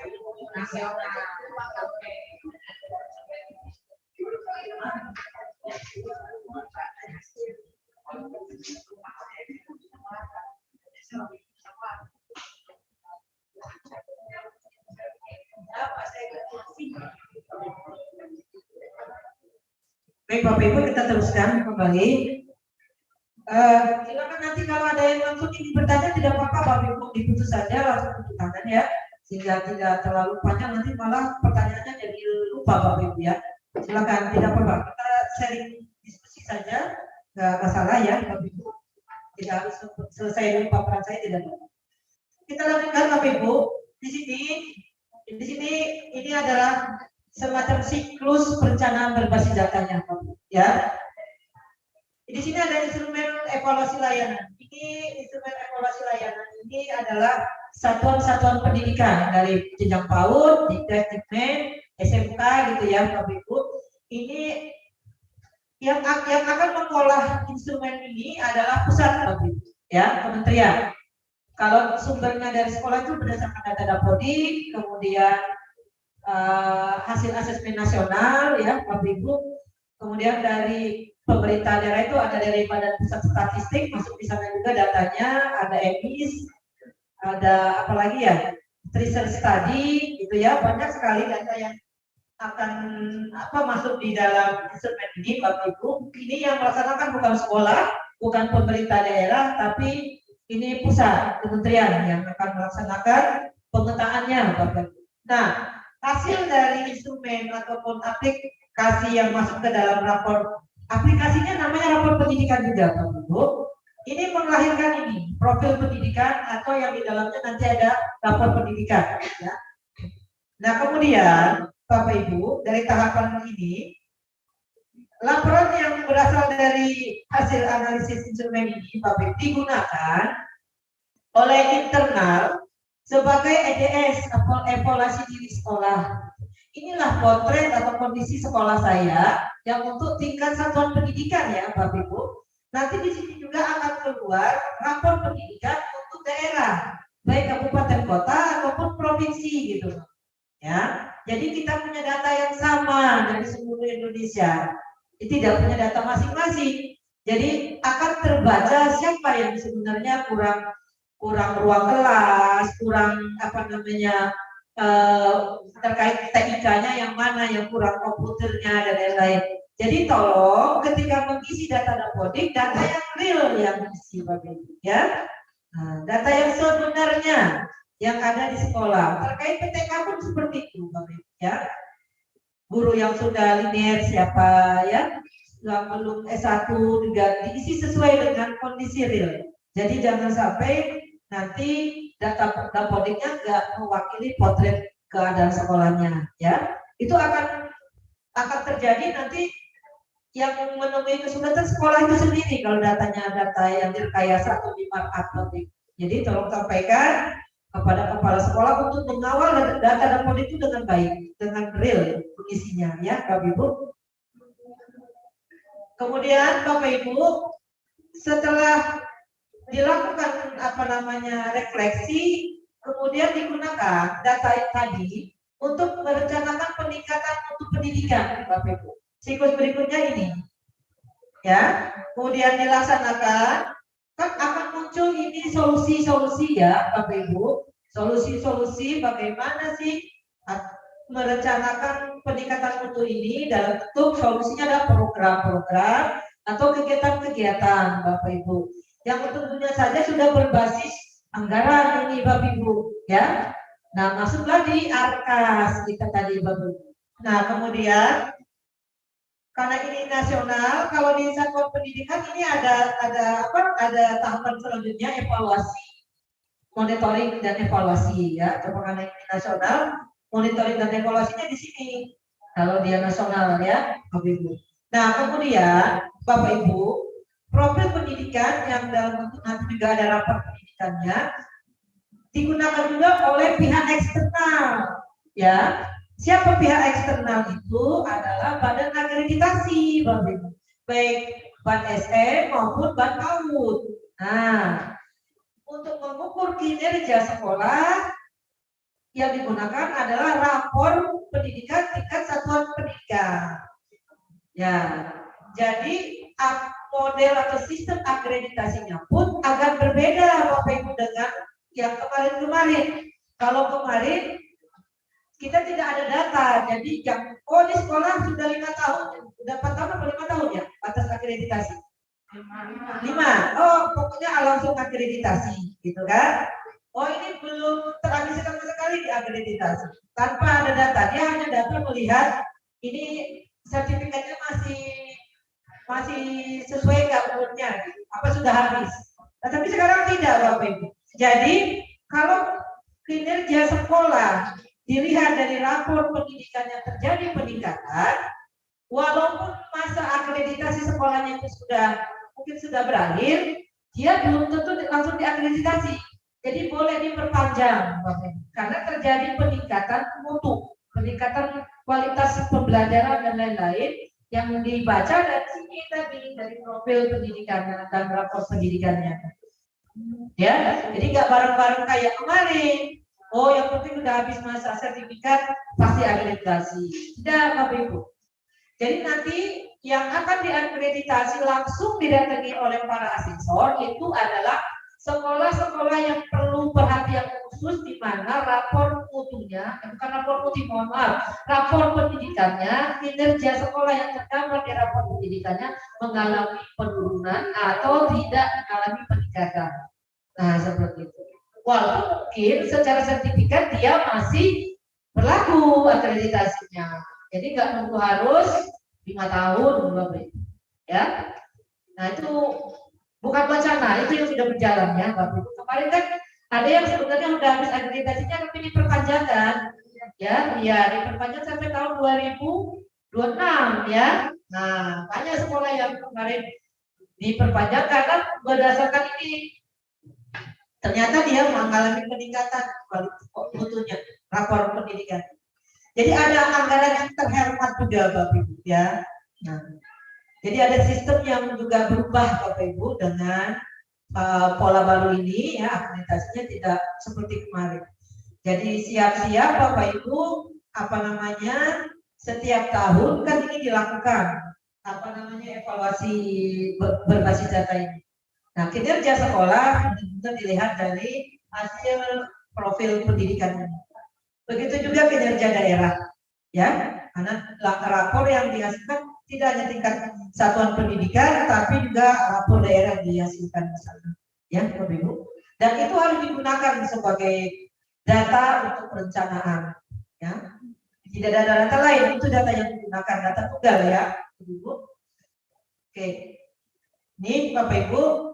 nasional. Baik Bapak Ibu, kita teruskan kembali. Silakan nanti kalau ada yang langsung ingin bertanya tidak apa-apa Bapak Ibu, diputus saja langsung tutup tangan ya, sehingga tidak terlalu panjang nanti malah pertanyaannya jadi lupa Bapak Ibu ya. Silakan, tidak apa-apa, kita sharing diskusi saja, nggak masalah ya Bapak Ibu. Tidak harus selesai paparan saya, tidak apa-apa. Kita lanjutkan Bapak Ibu. Di sini ini adalah semacam siklus perencanaan berbasis datanya ya. Di sini ada instrumen evaluasi layanan. Ini instrumen evaluasi layanan ini adalah satuan-satuan pendidikan dari jenjang PAUD, Dikmen, SMK gitu ya Bapak Ibu. Ini yang akan mengolah instrumen ini adalah pusat Bapak Ibu ya, kementerian. Kalau sumbernya dari sekolah itu berdasarkan data Dapodik, kemudian hasil asesmen nasional ya Bapak Ibu. Kemudian dari pemerintah daerah itu ada dari Badan Pusat Statistik, masuk di sana juga datanya, ada EMIS, ada apalagi ya, research study gitu ya, banyak sekali data yang akan masuk di dalam instrumen ini Bapak Ibu. Ini yang melaksanakan bukan sekolah, bukan pemerintah daerah, tapi ini pusat kementerian yang akan melaksanakan pemetaannya Bapak Ibu. Nah, hasil dari instrumen ataupun aplikasi yang masuk ke dalam rapor, aplikasinya namanya rapor pendidikan juga Bapak Ibu. Ini melahirkan ini profil pendidikan atau yang di dalamnya nanti ada rapor pendidikan ya. Nah, kemudian Bapak Ibu, dari tahapan ini laporan yang berasal dari hasil analisis instrumen ini Bapak Ibu digunakan oleh internal sebagai EDS atau evaluasi diri sekolah. Inilah potret atau kondisi sekolah saya yang untuk tingkat satuan pendidikan ya Bapak Ibu. Nanti di sini juga akan keluar rapor pendidikan untuk daerah, baik kabupaten kota ataupun provinsi gitu. Ya, jadi kita punya data yang sama dari seluruh Indonesia. Tidak punya data masing-masing. Jadi akan terbaca siapa yang sebenarnya kurang ruang kelas, kurang terkait TIK-nya yang mana, yang kurang komputernya dan lain-lain. Jadi tolong ketika mengisi data Dapodik, data yang real yang diisi Bapak Ibu ya. Nah, data yang sebenarnya yang ada di sekolah. Terkait PTK pun seperti itu Bapak Ibu ya. Guru yang sudah linear siapa ya, yang belum S1 juga diisi sesuai dengan kondisi real. Jadi jangan sampai nanti data Dapodiknya nggak mewakili potret keadaan sekolahnya ya. Itu akan terjadi nanti yang menemui kesulitan sekolah itu sendiri kalau datanya data yang direkayasa atau dimarkup. Jadi tolong sampaikan kepada kepala sekolah untuk mengawal data Dapodik itu dengan baik, dengan real isinya ya Bapak Ibu. Kemudian Bapak Ibu, setelah dilakukan refleksi, kemudian digunakan data tadi untuk merencanakan peningkatan untuk pendidikan Bapak Ibu. Siklus berikutnya ini ya, kemudian dilaksanakan, kan akan muncul ini solusi-solusi ya Bapak Ibu, solusi-solusi bagaimana sih merencanakan peningkatan mutu ini. Dalam bentuk solusinya ada program-program atau kegiatan-kegiatan Bapak Ibu yang tentunya saja sudah berbasis anggaran ini Bapak Ibu ya. Nah, masuklah di ARKAS kita tadi Bapak Ibu. Nah, kemudian karena ini nasional, kalau di satuan pendidikan ini ada tahapan selanjutnya, evaluasi, monitoring dan evaluasi ya. Karena ini nasional, monitoring dan evaluasinya di sini. Kalau dia nasional ya, Bapak Ibu. Nah, kemudian Bapak Ibu, profil pendidikan yang dalam bentuk nanti juga ada rapor pendidikannya digunakan juga oleh pihak eksternal ya. Siapa pihak eksternal itu? Adalah badan akreditasi Bapak Ibu, baik BAN SM maupun BAN PAUD. Nah, untuk mengukur kinerja sekolah yang digunakan adalah rapor pendidikan tingkat satuan pendidikan. Ya, jadi model atau sistem akreditasinya pun agak berbeda Bapak Ibu dengan yang kemarin-kemarin. Kalau kemarin kita tidak ada data. Jadi yang di sekolah sudah 5 tahun, sudah 4 tahun atau 5 tahun ya atas akreditasi. 5. Pokoknya langsung akreditasi, gitu kan? Ini belum terambil sama sekali di akreditasi. Tanpa ada data, dia hanya dapat melihat ini sertifikatnya masih sesuai nggak umurnya, apa sudah habis. Nah, tapi sekarang tidak, Bapak Ibu. Jadi kalau kinerja sekolah dilihat dari rapor pendidikan yang terjadi peningkatan, walaupun masa akreditasi sekolahnya itu mungkin sudah berakhir, dia belum tentu langsung diakreditasi. Jadi boleh diperpanjang, Bapak Ibu, karena terjadi peningkatan mutu, peningkatan kualitas pembelajaran dan lain-lain yang dibaca dari sini tadi, dari profil pendidikannya dan rapor pendidikannya. Ya, jadi nggak bareng-bareng kayak kemarin. Yang penting udah habis masa sertifikat pasti akreditasi. Tidak, Bapak Ibu. Jadi nanti yang akan diakreditasi langsung didatangi oleh para asesor itu adalah sekolah-sekolah yang perlu perhatian khusus, di mana rapor mutunya, bukan rapor mutu, mohon maaf, rapor pendidikannya, kinerja sekolah yang tergambar di rapor pendidikannya mengalami penurunan atau tidak mengalami peningkatan. Nah, seperti itu. Walaupun mungkin secara sertifikat dia masih berlaku akreditasinya. Jadi nggak nunggu harus 5 tahun, Bapak. Ya. Nah, itu bukan wacana, itu yang sudah berjalan ya, Bapak. Kemarin kan ada yang sebenarnya sudah habis akreditasinya tapi diperpanjangkan. Ya, diperpanjang sampai tahun 2026 ya. Nah, banyak sekolah yang kemarin diperpanjang karena berdasarkan ini ternyata dia mengalami peningkatan mutunya, rapor pendidikan. Jadi ada anggaran yang terhemat juga, Bapak Ibu ya. Nah, jadi ada sistem yang juga berubah, Bapak Ibu, dengan pola baru ini ya, akreditasinya tidak seperti kemarin. Jadi siap-siap Bapak Ibu, setiap tahun kan ini dilakukan evaluasi berbasis data ini. Nah, kinerja sekolah benar-benar dilihat dari hasil profil pendidikannya. Begitu juga kinerja daerah, ya, karena rapor yang dihasilkan tidak hanya tingkat satuan pendidikan, tapi juga rapor daerah yang dihasilkan di sana, ya, Bapak Ibu. Dan itu harus digunakan sebagai data untuk perencanaan, ya. Tidak ada data lain, itu data yang digunakan, data tunggal, ya, Bapak Ibu. Oke, ini Bapak Ibu.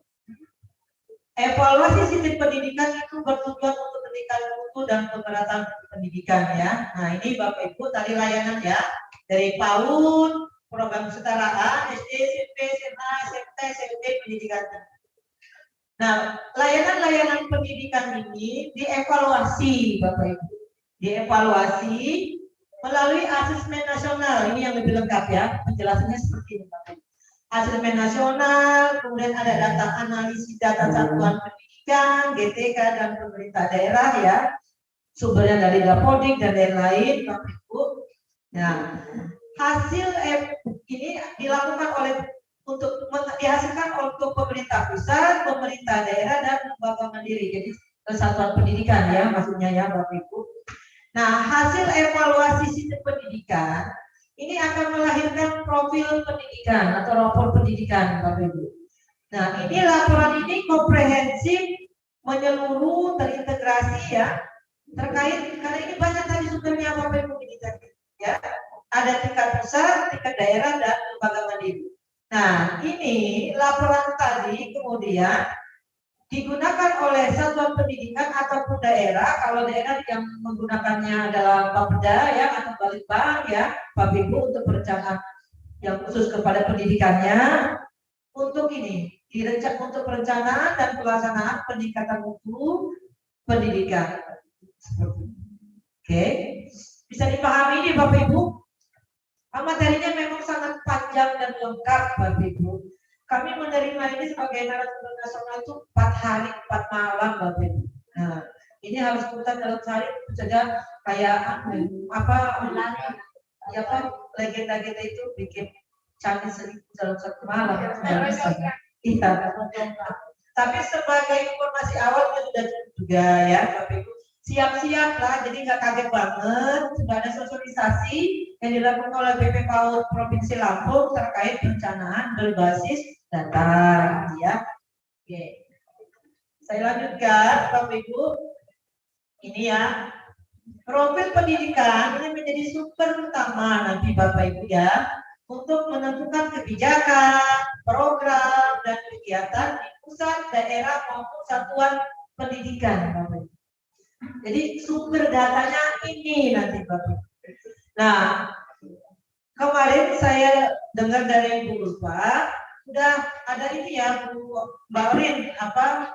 Evaluasi sistem pendidikan itu bertujuan untuk meningkatkan mutu dan pemerataan pendidikan ya. Nah, ini Bapak Ibu tadi layanan ya, dari PAUD, program kesetaraan, SD, SMP, SMA, SMK, SMP, pendidikan. Nah, layanan-layanan pendidikan ini dievaluasi Bapak Ibu. Dievaluasi melalui asesmen nasional. Ini yang lebih lengkap ya, penjelasannya seperti ini Bapak Ibu. Asesmen nasional, kemudian ada data analisis data satuan pendidikan, GTK dan pemerintah daerah ya, sumbernya dari Dapodik dan lain-lain, Bapak Ibu. Nah, hasil ini dilakukan dihasilkan untuk pemerintah pusat, pemerintah daerah dan lembaga mandiri. Jadi kesatuan pendidikan ya, maksudnya ya, Bapak Ibu. Nah, hasil evaluasi sistem pendidikan ini akan melahirkan profil pendidikan atau rapor pendidikan, Bapak Ibu. Nah, ini laporan ini komprehensif, menyeluruh, terintegrasi ya, terkait karena ini banyak tadi sumbernya Bapak Ibu ya. Ada tingkat pusat, tingkat daerah dan lembaga mandiri. Nah, ini laporan tadi kemudian digunakan oleh satuan pendidikan ataupun daerah. Kalau daerah yang menggunakannya adalah Bapeda ya atau Balitbang ya, Bapak Ibu, untuk perencanaan yang khusus kepada pendidikannya, untuk ini untuk perencanaan dan pelaksanaan peningkatan mutu pendidikan. Oke, bisa dipahami ini Bapak Ibu? Materinya memang sangat panjang dan lengkap Bapak Ibu. Kami menerima ini sebagai narasumber nasional itu 4 hari 4 malam Bapak Ibu. Nah, ini harus kita dalam sehari saja kayak legenda-legenda itu bikin canggih 1000 dalam 1 malam. Iya. Tapi sebagai informasi awal sudah juga ya Bapak Ibu. siap-siap lah, jadi nggak kaget banget. Sudah ada sosialisasi yang dilakukan oleh BP PAUD Provinsi Lampung terkait perencanaan berbasis data, ya. Oke, saya lanjutkan, Bapak Ibu. Ini ya, profil pendidikan ini menjadi sumber utama nanti Bapak Ibu ya untuk menentukan kebijakan, program, dan kegiatan di pusat, daerah maupun satuan pendidikan, Bapak Ibu. Jadi sumber datanya ini nanti Bapak Ibu. Nah, kemarin saya dengar dari Bu Ulfa sudah ada ini ya Bu Mbak Orin apa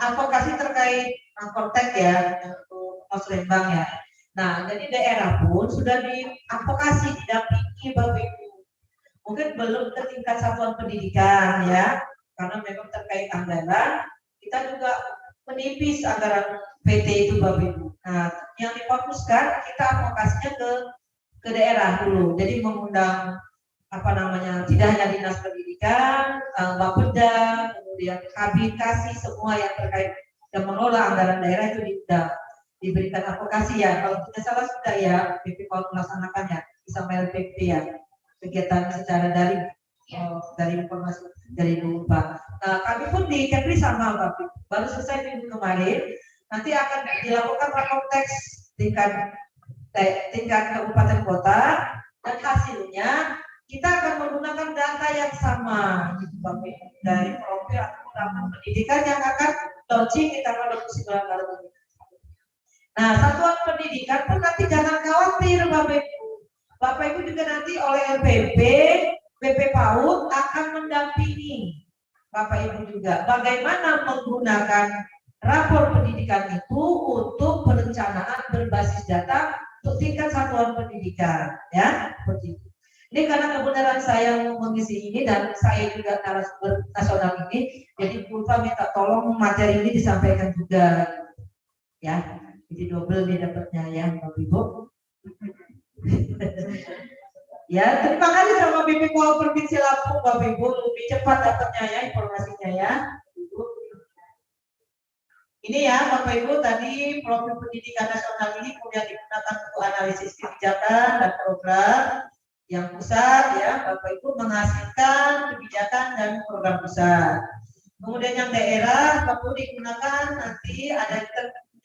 advokasi terkait kontak ya untuk Pos Lembang ya. Nah, jadi daerah pun sudah diadvokasi, didampingi Bapak Ibu. Mungkin belum ke tingkat satuan pendidikan ya, karena memang terkait anggaran, kita juga menipis anggaran PT itu Bapak Ibu. Nah, yang difokuskan kita advokasinya ke daerah dulu. Jadi mengundang apa namanya, tidak hanya dinas pendidikan, Bapeda, kemudian habilitasi semua yang terkait dan mengelola anggaran daerah itu diberikan advokasi ya. Kalau tidak salah sudah ya BP PAUD melaksanakannya bisa LPP ya, kegiatan secara daring dari informasi dari Pak. Nah, kami pun di Kepri sama Bapak, baru selesai minggu kemarin. Nanti akan dilakukan rakorteks tingkat kabupaten kota dan hasilnya kita akan menggunakan data yang sama gitu Bapak, dari profil program pendidikan yang akan launching di tanggal 29 Maret ini. Nah, satuan pendidikan pun nanti jangan khawatir Bapak Ibu. Bapak Ibu juga nanti oleh LPP, BP PAUD akan mendampingi Bapak Ibu juga bagaimana menggunakan rapor pendidikan itu untuk perencanaan berbasis data untuk tingkat satuan pendidikan ya, seperti itu. Ini karena kebenaran saya mengisi ini dan saya juga narasumber nasional ini, jadi Bu Ulfa minta tolong materi ini disampaikan juga ya, jadi double nih dapatnya ya Bapak Ibu. Ya, terima kasih sama BP PAUD Provinsi Lampung Bapak Ibu, lebih cepat dapatnya ya informasinya ya. Ini ya Bapak Ibu, tadi profil pendidikan nasional ini kemudian digunakan untuk analisis kebijakan dan program yang pusat ya Bapak Ibu menghasilkan kebijakan dan program pusat. Kemudian yang daerah Bapak Ibu digunakan nanti ada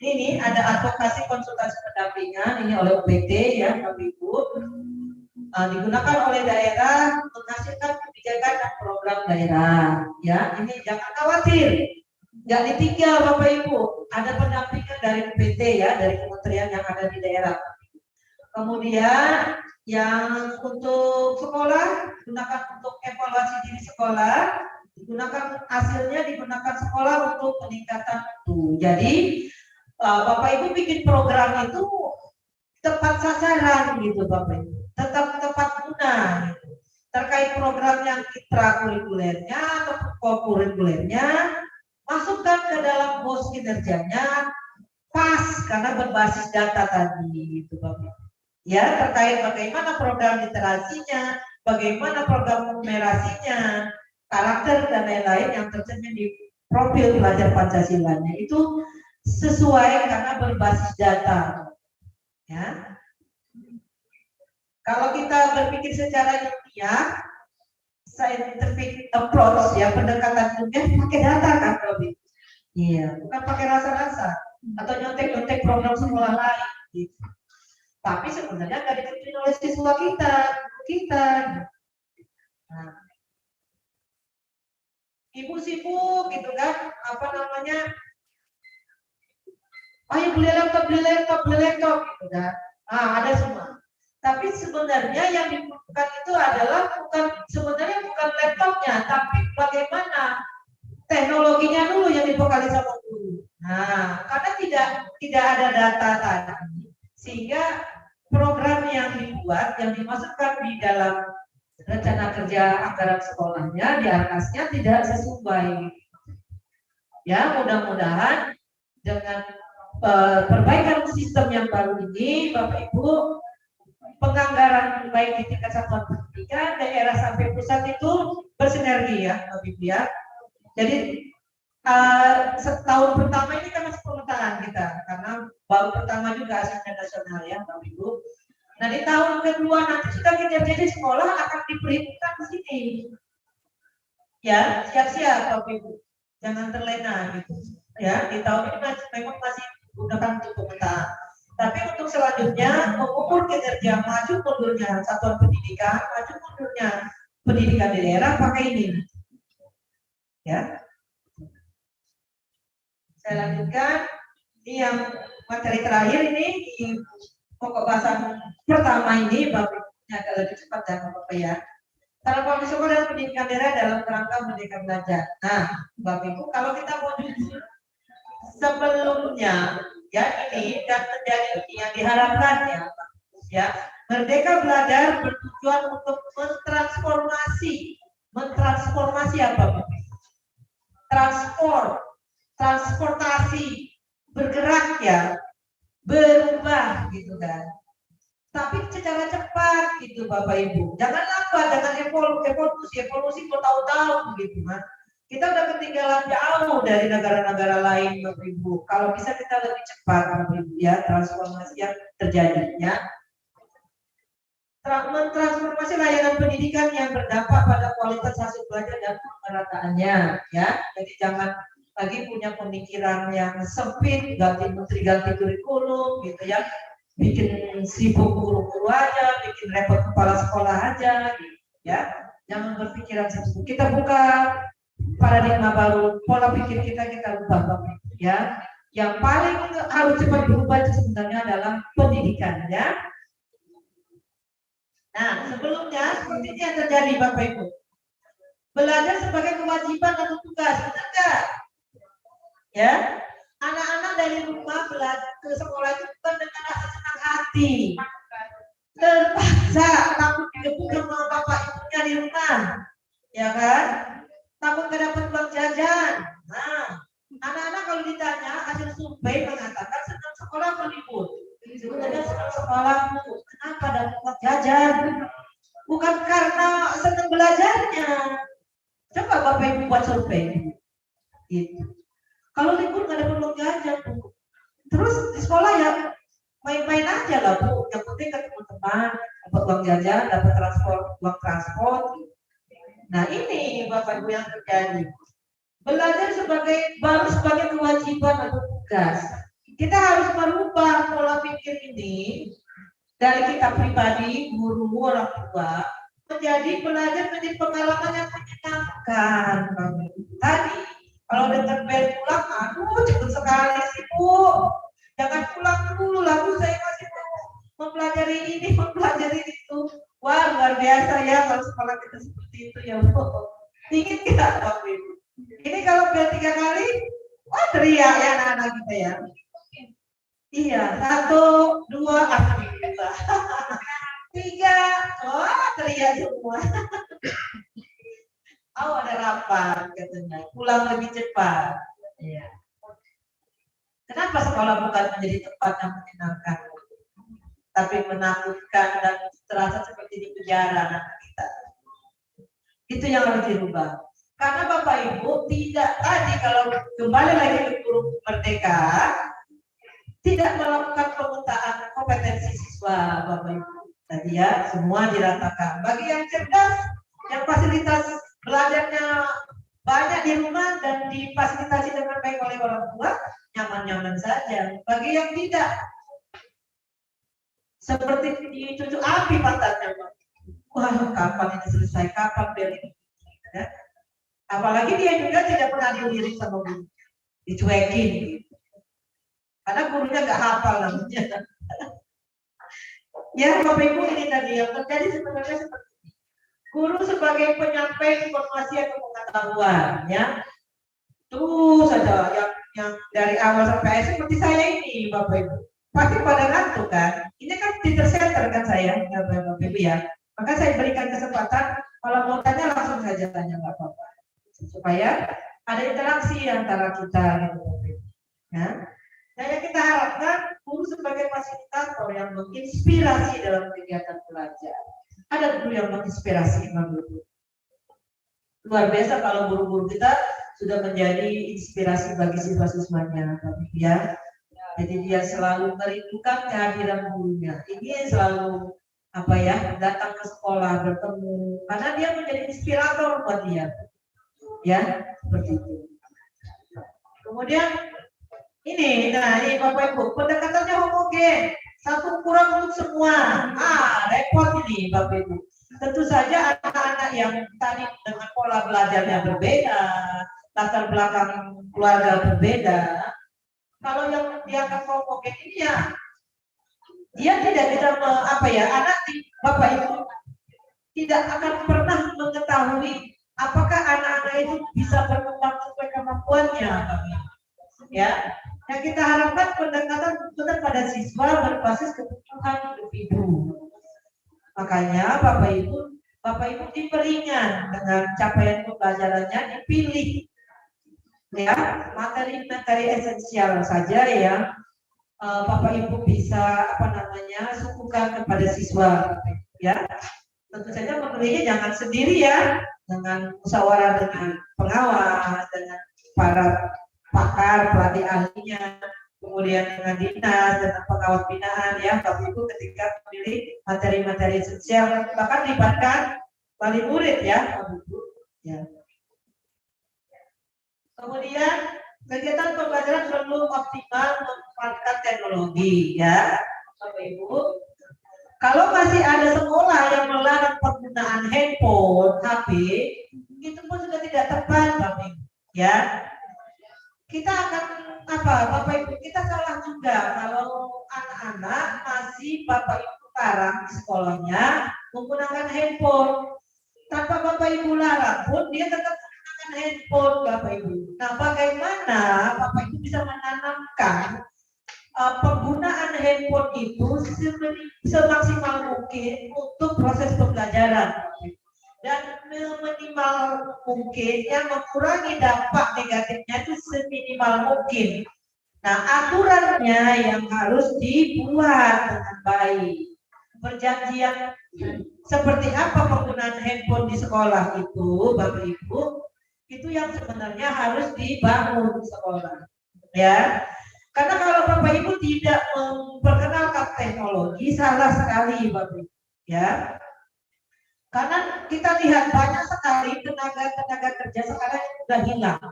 ini ada advokasi konsultasi pendampingan ini oleh UPT ya Bapak Ibu. Digunakan oleh daerah menghasilkan kebijakan dan program daerah ya. Ini jangan khawatir, nggak ditinggal Bapak Ibu, ada pendampingan dari UPT ya, dari kementerian yang ada di daerah. Kemudian yang untuk sekolah digunakan untuk evaluasi diri sekolah, digunakan hasilnya digunakan sekolah untuk peningkatan mutu. Jadi Bapak Ibu bikin program itu tepat sasaran gitu Bapak Ibu, tetap tepat guna gitu. Terkait program yang intrakurikulernya atau kokurikulernya masukkan ke dalam bos kinerjanya pas karena berbasis data tadi gitu Bapak. Ya, terkait bagaimana program literasinya, bagaimana program numerasinya, karakter dan lain-lain yang tercermin di profil pelajar Pancasilanya itu sesuai karena berbasis data. Ya. Kalau kita berpikir secara ilmiah, scientific approach ya, pendekatan ilmiah pakai data kan Bapak. Iya, bukan pakai rasa-rasa atau nyontek-nyontek program sekolah lain gitu. Tapi sebenarnya nggak diterima oleh siswa kita. Nah, ibu sibuk gitu kan, apa namanya? Ayo beli laptop gitu kan. Ada semua. Tapi sebenarnya yang dibutuhkan itu adalah bukan laptopnya, tapi bagaimana teknologinya dulu yang dibekali sama guru. Nah, karena tidak ada data tadi, sehingga program yang dibuat, yang dimasukkan di dalam rencana kerja anggaran sekolahnya, di atasnya tidak sesuai. Ya, mudah-mudahan dengan perbaikan sistem yang baru ini, Bapak Ibu, penganggaran baik di tingkat satuan pendidikan, daerah sampai pusat itu bersinergi ya, Bapak Ibu ya. Jadi setahun pertama ini kan masih pemetaan kita, karena baru pertama juga asesmen nasional ya, Bapak Ibu. Nah di tahun kedua nanti sudah kinerja di sekolah akan diperhitungkan di sini. Ya, siap-siap Bapak Ibu, jangan terlena gitu. Ya, di tahun ini memang masih gunakan untuk pemetaan. Tapi untuk selanjutnya mengukur kinerja maju mundurnya satuan pendidikan, maju mundurnya pendidikan di daerah pakai ini. Ya. Saya lanjutkan. Ini yang materi terakhir ini di pokok bahasan pertama ini Bapak Ibu agak lebih cepat dan Bapak ya. Transformasi sekolah dan pendidikan daerah dalam kerangka Merdeka Belajar. Nah, Bapak Ibu, kalau kita mau jujur sebelumnya ya ini dan terjadi yang diharapkan ya Merdeka Belajar bertujuan untuk mentransformasi apa Bapak? Transportasi, bergerak ya, berubah gitu kan. Tapi secara cepat gitu Bapak Ibu. Jangan lambat, jangan evolusi bertahun-tahun gitu kan. Kita udah ketinggalan jauh dari negara-negara lain Bapak Ibu. Kalau bisa kita lebih cepat Bapak Ibu ya, transformasi yang terjadi ya. Mentransformasi layanan pendidikan yang berdampak pada kualitas hasil belajar dan kemerataannya ya. Jadi jangan lagi punya pemikiran yang sempit, ganti menteri, ganti kurikulum gitu ya, bikin sibuk guru-guru aja, bikin repot kepala sekolah aja gitu ya. Jangan berpikiran seperti kita buka paradigma baru, pola pikir kita ubah ya. Yang paling harus cepat berubah itu sebenarnya adalah pendidikan ya. Nah, sebelumnya seperti ini yang terjadi Bapak Ibu. Belajar sebagai kewajiban atau tugas, benar nggak? Ya, anak-anak dari rumah belajar ke sekolah itu bukan dengan rasa senang hati, terpaksa, takut dikepung sama bapak ibunya di rumah, ya kan? Takut gak dapat uang jajan. Nah, anak-anak kalau ditanya hasil survei mengatakan senang sekolah atau libur. Sebenarnya senang sekolah, kenapa dapat uang jajan? Bukan karena senang belajarnya. Coba bapak ibu buat survei. Gitu. Kalau libur nggak ada uang jajan Bu. Terus di sekolah ya main-main aja lah Bu. Yang penting ketemu teman, dapat uang jajan, dapat uang transport. Nah ini Bapak Ibu yang terjadi. Belajar baru sebagai kewajiban atau tugas. Kita harus merubah pola pikir ini dari kita pribadi, guru, orang tua, menjadi belajar menjadi pengalaman yang menyenangkan. Tadi kalau dengar bel pulang, aduh cepet sekali sih Bu. Jangan pulang dulu, lalu saya masih mau mempelajari ini, mempelajari itu. Wah luar biasa ya kalau sekolah kita seperti itu ya Bu. Ingin tidak Bapak Ibu? Ini kalau bel 3 kali, wah teriak ya anak-anak kita ya. Iya, 1, 2, alhamdulillah. 3, wah teriak semua. Oh ada rapat katanya, pulang lebih cepat. Iya. Kenapa sekolah bukan menjadi tempat yang menyenangkan, tapi menakutkan dan terasa seperti di penjara anak kita? Itu yang harus dirubah. Karena Bapak Ibu tidak tadi kalau kembali lagi ke guru merdeka, tidak melakukan pemetaan kompetensi siswa Bapak Ibu. Tadi ya semua diratakan. Bagi yang cerdas, yang fasilitas belajarnya banyak di rumah dan difasilitasi dengan baik oleh orang tua, nyaman-nyaman saja. Bagi yang tidak, seperti dicucuk api pantatnya. Wah, kapan ini selesai? Kapan bel ini? Ya. Apalagi dia juga tidak pernah dilirik sama guru, dicuekin. Karena gurunya nggak hafal namanya. Ya, Bapak Ibu ini tadi yang terjadi sebenarnya seperti ini. Guru sebagai penyampai informasi atau pengetahuan, ya. Terus saja yang dari awal sampai akhir seperti saya ini, Bapak Ibu. Pasti pada ngantuk kan? Ini kan Twitter center kan saya, Bapak Ibu ya. Maka saya berikan kesempatan, kalau mau tanya langsung saja tanya nggak apa-apa, supaya ada interaksi antara kita gitu, Bapak Ibu. Ya. Nah, yang kita harapkan guru sebagai fasilitator yang menginspirasi dalam kegiatan belajar. Ada guru yang menginspirasi, Bapak Ibu. Luar biasa kalau guru-guru kita sudah menjadi inspirasi bagi siswa-siswanya, ya. Jadi dia selalu merindukan kehadiran gurunya. Ini selalu datang ke sekolah bertemu karena dia menjadi inspirator buat dia, ya seperti itu. Kemudian ini Bapak Ibu, pendekatannya homogen, satu kurang untuk semua. Repot ini Bapak Ibu. Tentu saja anak-anak yang tadi dengan pola belajarnya berbeda, latar belakang keluarga berbeda. Kalau yang dianggap homogen ini ya, dia tidak bisa anak Bapak Ibu tidak akan pernah mengetahui apakah anak-anak itu bisa berkembang sesuai kemampuannya, ya. Yang kita harapkan pendekatan benar pada siswa berbasis kebutuhan individu. Makanya Bapak Ibu diperingan dengan capaian pembelajarannya, dipilih ya materi-materi esensial saja yang Bapak Ibu bisa suguhkan kepada siswa, ya. Tentu saja memilihnya jangan sendiri ya, dengan musyawarah dengan pengawas, dengan para pakar, pelatih ahlinya, kemudian dengan dinas, dengan pengawas binaan ya, Bapak Ibu ketika memilih materi-materi esensial, bahkan libatkan wali murid ya, Bapak Ibu. Ya. Kemudian kegiatan pembelajaran perlu optimal memanfaatkan teknologi ya, Bapak Ibu. Kalau masih ada sekolah yang melarang penggunaan handphone, HP, itu pun sudah tidak tepat, Bapak Ibu. Ya, kita akan Bapak Ibu, kita salah juga kalau anak-anak masih Bapak Ibu larang di sekolahnya menggunakan handphone. Tanpa Bapak Ibu larang pun dia tetap menggunakan handphone, Bapak Ibu. Nah, bagaimana Bapak Ibu bisa menanamkan penggunaan handphone itu semaksimal mungkin untuk proses pembelajaran dan minimal mungkin yang mengurangi dampak negatifnya itu seminimal mungkin. Nah, aturannya yang harus dibuat dengan baik. Perjanjian seperti apa penggunaan handphone di sekolah itu, Bapak Ibu, itu yang sebenarnya harus dibangun di sekolah, ya. Karena kalau Bapak Ibu tidak memperkenalkan teknologi, salah sekali Bapak Ibu, ya. Karena kita lihat banyak sekali tenaga kerja sekarang yang sudah hilang.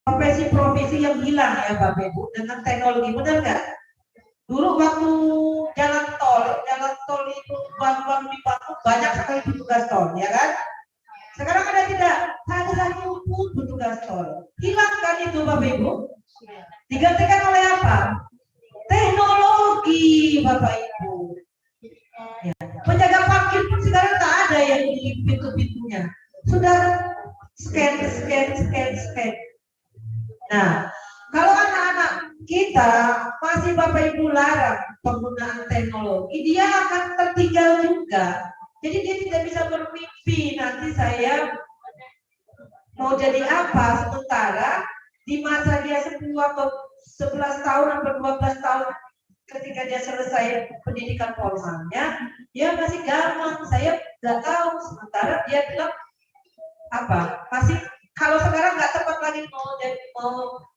Profesi-profesi yang hilang ya Bapak Ibu dengan teknologi, benar nggak? Dulu waktu jalan tol itu baru dibangun banyak sekali petugas tol, ya kan? Sekarang ada tidak? Ada lagi petugas tol. Hilang kan itu Bapak Ibu? Digantikan oleh apa? Teknologi Bapak Ibu. Ya. Penjaga parkir pun sekarang tak ada yang di pintu-pintunya. Sudah scan. Nah, kalau anak-anak kita masih Bapak Ibu larang penggunaan teknologi, dia akan tertinggal juga. Jadi dia tidak bisa bermimpi nanti saya mau jadi apa, sementara di masa dia 10 atau 11 tahun atau 12 tahun ketika dia selesai pendidikan formalnya, dia masih gampang, saya nggak tahu, sementara dia bilang masih kalau sekarang nggak tepat lagi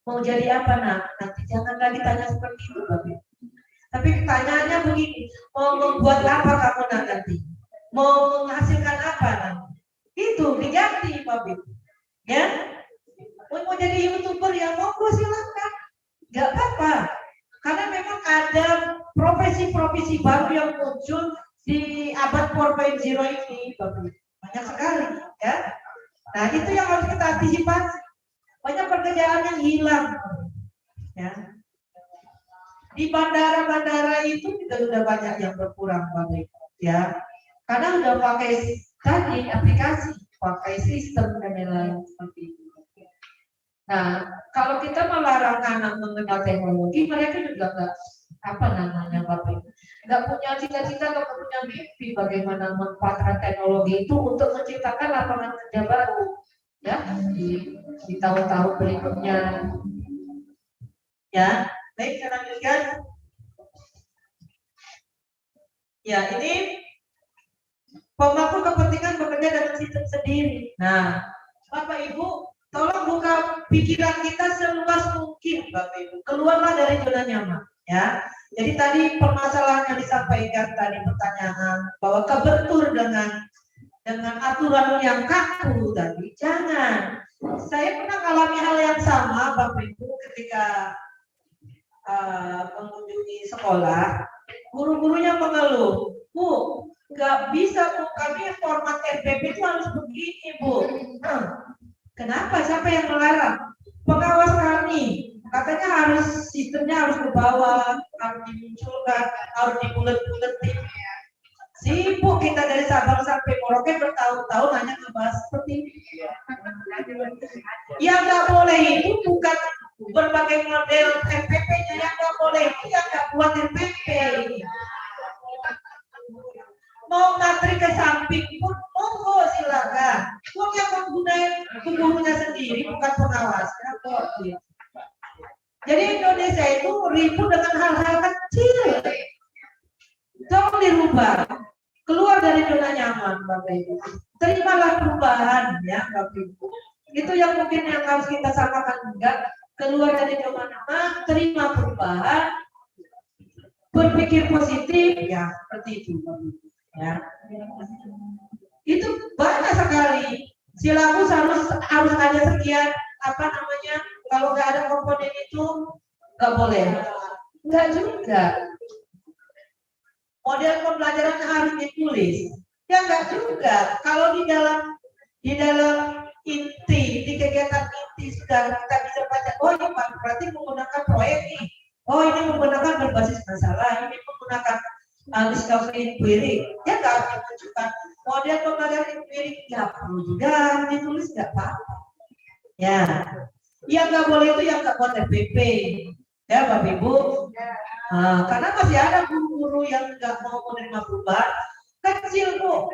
mau jadi apa, nanti jangan lagi tanya seperti itu Bapak. Tapi pertanyaannya begini, mau membuat apa kamu nanti, mau menghasilkan apa nanti, itu diganti Bapak, ya. Mau jadi YouTuber ya monggo silakan, nggak apa-apa. Karena memang ada profesi-profesi baru yang muncul di abad 4.0 ini, Bapak. Banyak sekali, ya. Nah, itu yang harus kita antisipasi. Banyak pekerjaan yang hilang, ya. Di bandara-bandara itu juga sudah banyak yang berkurang, Bapak, ya. Karena sudah pakai tadi aplikasi, pakai sistem dan lain-lain seperti itu. Nah, kalau kita melarang anak mengenal teknologi, mereka juga nggak punya cita-cita, nggak punya mimpi bagaimana memanfaatkan teknologi itu untuk menciptakan lapangan kerja baru, ya di tahun-tahun berikutnya. Ya, baik, saya lanjutkan. Ya, ini pemangku kepentingan bekerja dengan sistem sendiri. Nah, Bapak Ibu, tolong membuka pikiran kita seluas mungkin, Bapak Ibu. Keluarlah dari zona nyaman, ya. Jadi tadi permasalahan yang disampaikan tadi pertanyaan bahwa kebentur dengan aturan yang kaku tadi, jangan. Saya pernah alami hal yang sama, Bapak Ibu, ketika mengunjungi sekolah, guru-gurunya mengeluh, Bu, nggak bisa Bu, kami format RPP itu harus begini Bu. Kenapa? Siapa yang melarang? Pengawas kami, katanya harus sistemnya harus ke bawah, harus dimunculkan, harus dibulet-buletin. Sibuk kita dari Sabang sampai Merauke bertahun-tahun hanya ngebahas seperti ini. Yang nggak boleh itu bukan berbagai model MPP-nya, yang nggak boleh itu yang nggak buat MPP. Mau materi ke samping pun monggo silakan. Wong yang menggunakan gurunya sendiri bukan pengawasnya kok. Jadi Indonesia itu ribut dengan hal-hal kecil. Tolong dirubah. Keluar dari zona nyaman, Bapak Ibu. Terimalah perubahan, ya, Bapak Ibu. Itu yang mungkin yang harus kita samakan juga. Keluar dari zona nyaman, terima perubahan, berpikir positif, ya, seperti itu, Bapak Ibu. Ya. Itu banyak sekali. Silabus harus ada sekian, kalau nggak ada komponen itu nggak boleh. Nggak juga. Model pembelajaran harus ditulis. Ya nggak juga. Kalau di dalam inti, di kegiatan inti sudah kita bisa baca, oh ini berarti menggunakan proyek nih. Oh ini menggunakan berbasis masalah, ini menggunakan discovery query. Ya nggak harus ditunjukkan. Model pembelajaran inquiry nggak perlu juga ditulis, nggak apa-apa. Ya, yang nggak boleh itu yang nggak buat FPP. Ya, Bapak Ibu. Karena masih ada guru-guru yang nggak mau menerima perubahan. Kecil Bu,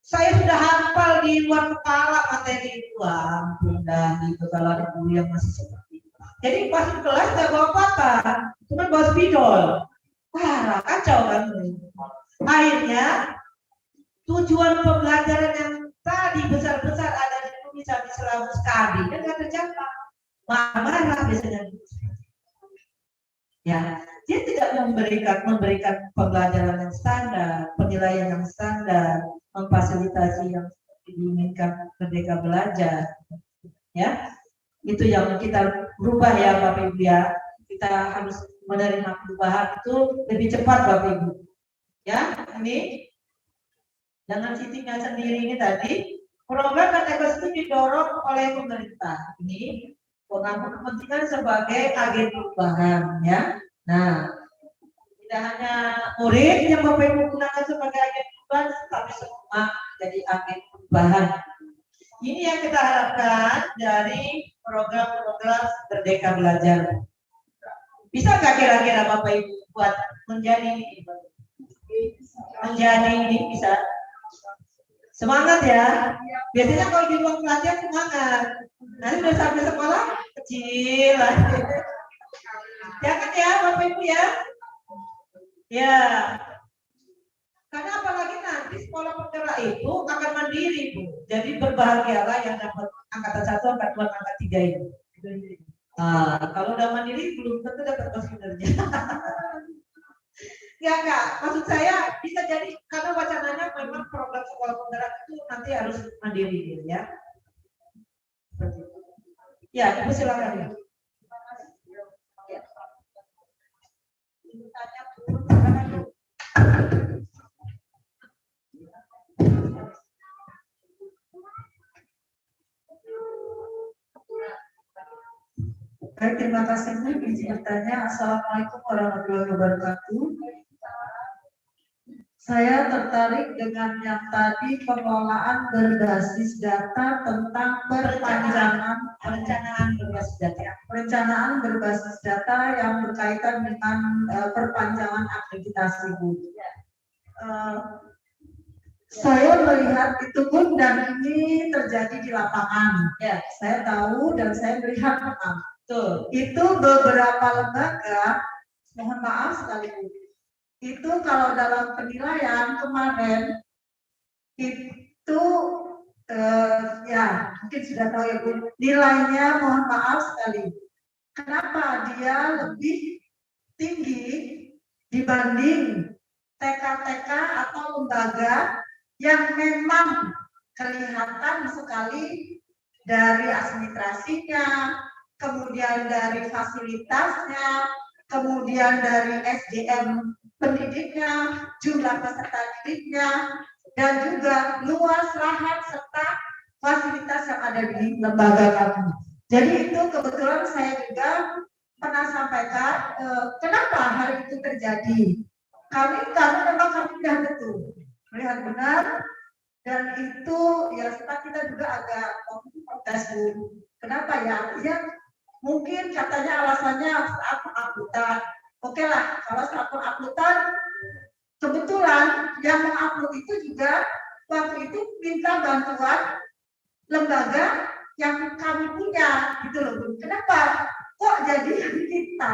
saya sudah hafal di luar kepala materi itu, ampun dah gitu kalau ada guru yang masih seperti itu. Jadi pas di kelas nggak bawa apa-apa, cuma bawa spidol. Wah, kacau kan? Akhirnya tujuan pembelajaran yang tadi besar-besar ada di tulisan di Selawus Kadi kan nggak tercapai. Marah biasanya. Ya, dia tidak memberikan pembelajaran yang standar, penilaian yang standar, memfasilitasi yang diinginkan Merdeka Belajar. Ya, itu yang kita rubah ya Bapak Ibu ya. Kita harus menerima perubahan itu lebih cepat Bapak Ibu. Ya, ini dengan sistemnya sendiri ini tadi program dan ekosistem didorong oleh pemerintah. Ini pengambil kepentingan sebagai agen perubahan ya. Nah, tidak hanya murid yang Bapak Ibu gunakan sebagai agen perubahan, tapi semua jadi agen perubahan. Ini yang kita harapkan dari program-program Merdeka Belajar. Bisa nggak kira-kira Bapak Ibu buat menjadi ini bisa? Semangat ya. Biasanya kalau di ruang pelatihan semangat. Nanti udah sampai sekolah kecil lah. Ya kan ya Bapak Ibu ya. Ya. Karena apalagi nanti sekolah penggerak itu akan mandiri Bu. Jadi berbahagialah yang dapat angkatan 1, angkatan 2, angkatan 3 ini. Kalau udah mandiri belum tentu dapat pos kinerja. Enggak. Maksud saya bisa jadi karena wacananya memang program sekolah penggerak itu nanti harus mandiri ya. Ya, Ibu silakan ya. Baik, terima kasih Bu. Izin bertanya. Assalamualaikum warahmatullahi wabarakatuh. Saya tertarik dengan yang tadi pengelolaan berbasis data tentang perencanaan berbasis data yang berkaitan dengan perpanjangan akreditasi Bu. Saya melihat itu pun dan ini terjadi di lapangan. Ya, saya tahu dan saya melihat memang. Itu beberapa lembaga, mohon maaf sekali Bu. Itu kalau dalam penilaian kemarin itu Ya mungkin sudah tahu ya Bu, nilainya mohon maaf sekali. Kenapa dia lebih tinggi dibanding TK-TK atau lembaga yang memang kelihatan sekali dari administrasinya, kemudian dari fasilitasnya, kemudian dari SDM pendidiknya, jumlah peserta didiknya, dan juga luas lahan serta fasilitas yang ada di lembaga kami. Jadi itu kebetulan saya juga pernah sampaikan kenapa hal itu terjadi. Kami memang kami lihat betul, melihat benar, dan itu ya kita juga agak protes Bu. Kenapa ya? Ya mungkin katanya alasannya uploadan. Oke lah, kalau uploadan, kebetulan yang mengupload itu juga waktu itu minta bantuan lembaga yang kami punya gitu loh Bu. Kenapa? Kok jadi kita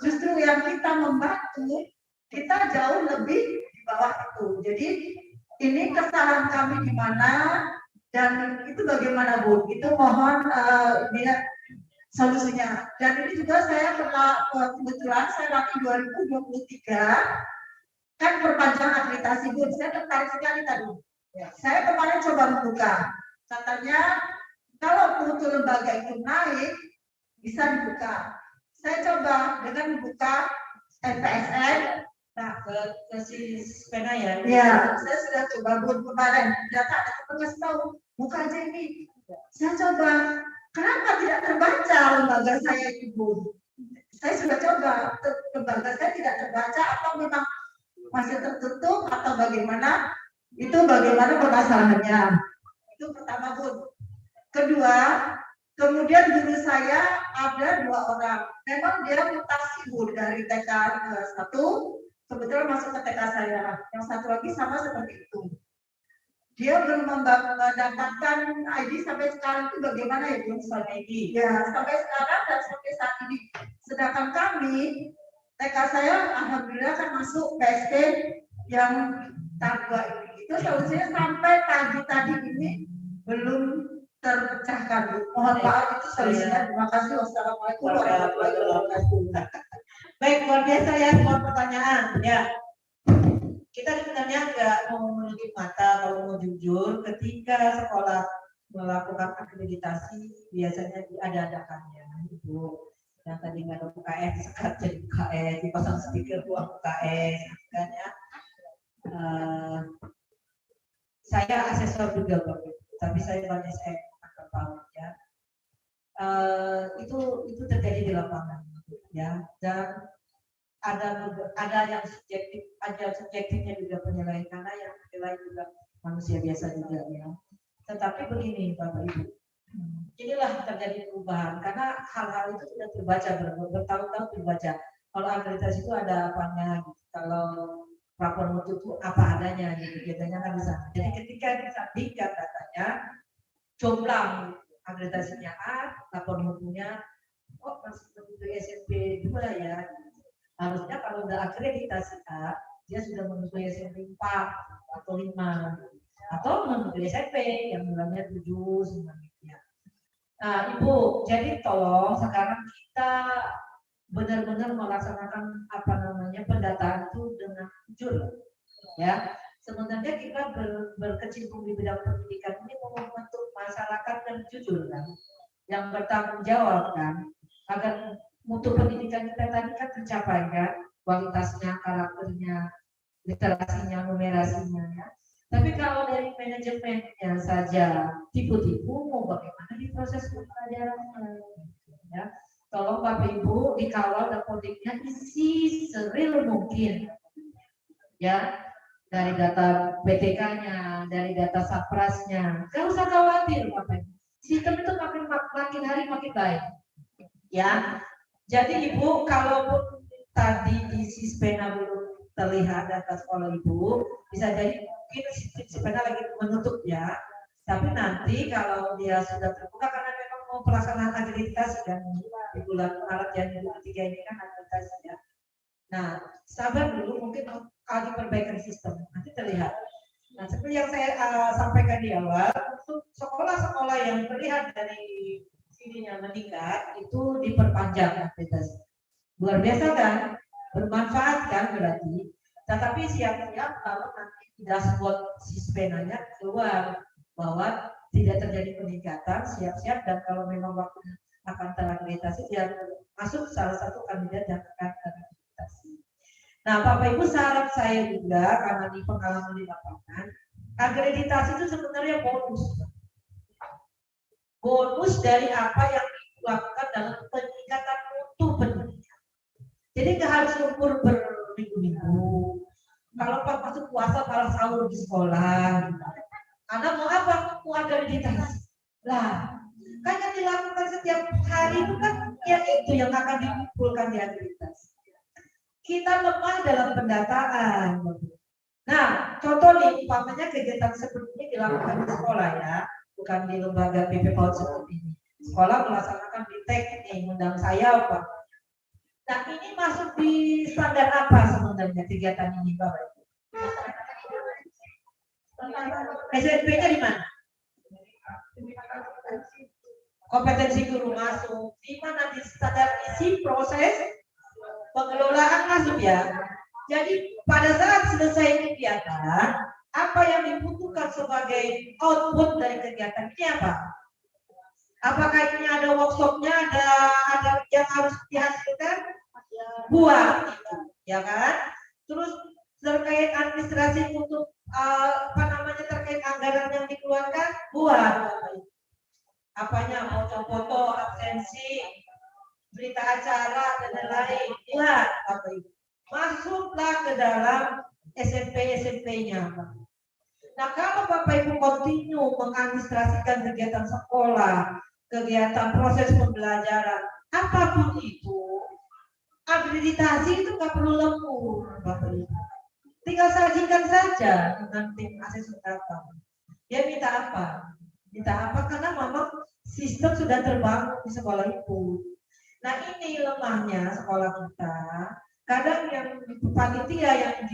justru yang kita membantu kita jauh lebih di bawah itu. Jadi ini kesalahan kami di mana dan itu bagaimana Bu? Itu mohon lihat solusinya. Dan ini juga saya pernah kebetulan saya lagi 2023 kan perpanjangan akreditasi Bu. Saya tertarik sekali tadi. Ya. Saya kemarin coba membuka. Katanya kalau mutu lembaga itu naik bisa dibuka. Saya coba dengan membuka NPSN. Nah, ke si Spena ya. Ya, saya sudah coba buat kemarin. Data ada ngasih tahu, buka aja ini. Saya coba, kenapa tidak terbaca lembaga saya itu Bu? Saya sudah coba, lembaga saya tidak terbaca atau memang masih tertutup atau bagaimana? Itu bagaimana permasalahannya? Itu pertama Bu. Kedua, kemudian guru saya ada 2 orang. Memang dia mutasi Bu dari TK 1 kebetulan masuk ke TK saya. Yang satu lagi sama seperti itu. Dia belum mendapatkan ID sampai sekarang itu bagaimana ya belum sampai ID. Ya sampai sekarang dan sampai saat ini. Sedangkan kami TK saya alhamdulillah kan masuk PSP yang tahap 2 ini. Itu solusinya sampai pagi tadi ini belum terpecahkan. Mohon maaf itu solusinya. Terima kasih. Wassalamualaikum warahmatullahi wabarakatuh. Baik, luar biasa ya semua pertanyaan. Ya, kita sebenarnya nggak mau menutup mata kalau mau jujur. Ketika sekolah melakukan akreditasi, biasanya diada-adakannya, Ibu. Yang tadi nggak ada UKS, sekarang jadi UKS, dipasang stiker ruang UKS, kan ya. Saya asesor juga Bapak, tapi saya bukan SM akar PAUD ya. Itu terjadi di lapangan ya, dan ada yang subjektif, ada subjektifnya juga penilaian karena yang menilai juga manusia biasa juga ya. Tetapi begini Bapak Ibu, inilah terjadi perubahan karena hal-hal itu sudah terbaca bertahun-tahun terbaca. Kalau akreditasi itu ada apanya, gitu. Kalau rapor mutu itu apa adanya gitu, biasanya kan bisa. Jadi ketika disandingkan datanya, jomplang akreditasinya A, lapor mutunya, oh masih begitu SMP 2 ya. Harusnya kalau udah akreditasi A, dia sudah menuju SMP 4 atau 5 atau menuju SMP yang nilainya 7, 9 ya. Nah Ibu, jadi tolong sekarang kita benar-benar melaksanakan pendataan itu dengan jujur ya. Sebenarnya kita berkecimpung di bidang pendidikan ini mau membentuk masyarakat yang jujur kan, yang bertanggung jawab kan, agar mutu pendidikan kita tadi kan tercapai kan, kualitasnya, karakternya, literasinya, numerasinya ya. Tapi kalau dari manajemennya saja tipu-tipu, mau bagaimana di proses pembelajarannya ya. Tolong Bapak Ibu dikawal dapotiknya isi seril mungkin ya, dari data BTK-nya, dari data Saprasnya. Gak usah khawatir Bapak Ibu. Sistem itu makin hari makin baik ya. Jadi Ibu kalaupun tadi di Sispena belum terlihat data sekolah Ibu, bisa jadi mungkin Sispena lagi menutup ya. Tapi nanti kalau dia sudah terbuka karena memang mau pelaksanaan akreditasi kan di bulan Maret Januari 2023 ini kan akreditasi ya. Nah, sabar dulu mungkin kali perbaikan sistem nanti terlihat. Nah, seperti yang saya sampaikan di awal, untuk sekolah-sekolah yang terlihat dari sininya meningkat itu diperpanjang aktivitas. Luar biasa kan? Bermanfaat kan berarti. Tetapi siap-siap kalau nanti dashboard Sispenanya keluar bahwa tidak terjadi peningkatan, siap-siap dan kalau memang waktunya akan terakreditasi, dia masuk salah satu kandidat yang akan terakreditasi. Nah, Bapak Ibu, syarat saya juga karena di pengalaman di lapangan, akreditasi itu sebenarnya bonus. Bonus dari apa yang dilakukan dalam peningkatan mutu pendidikan. Jadi nggak harus ukur berminggu-minggu. Kalau pas masuk puasa malah sahur di sekolah. Karena mau apa? Mau akreditasi. Lah, kan yang dilakukan setiap hari itu kan ya itu yang akan dikumpulkan di akreditasi. Kita lemah dalam pendataan. Nah, contoh nih, umpamanya kegiatan seperti ini dilakukan di sekolah ya, bukan di lembaga PP PAUD seperti ini. Sekolah melaksanakan di teknik nih, undang saya apa. Nah, ini masuk di standar apa sebenarnya kegiatan ini, Bapak Ibu? SMP-nya di mana? Kompetensi guru masuk. Di mana di standar isi proses pengelolaan masuk ya. Jadi pada saat selesai kegiatan, apa yang dibutuhkan sebagai output dari kegiatan ini apa? Apakah ini ada workshopnya, ada yang harus dihasilkan? Buat, ya kan? Terus terkait administrasi untuk terkait anggaran yang dikeluarkan, buat. Apanya? Foto-foto, absensi, berita acara dan lain-lain. Buat, Bapak Ibu. Masuklah ke dalam SMP-nya. Nah, kalau Bapak Ibu kontinu mengadministrasikan kegiatan sekolah, kegiatan proses pembelajaran, apapun itu, akreditasi itu nggak perlu lembur, Bapak Ibu. Tinggal sajikan saja dengan tim asesmen data. Dia minta apa? Minta apa? Karena memang sistem sudah terbangun di sekolah itu. Nah, ini lemahnya sekolah kita. Kadang yang panitia yang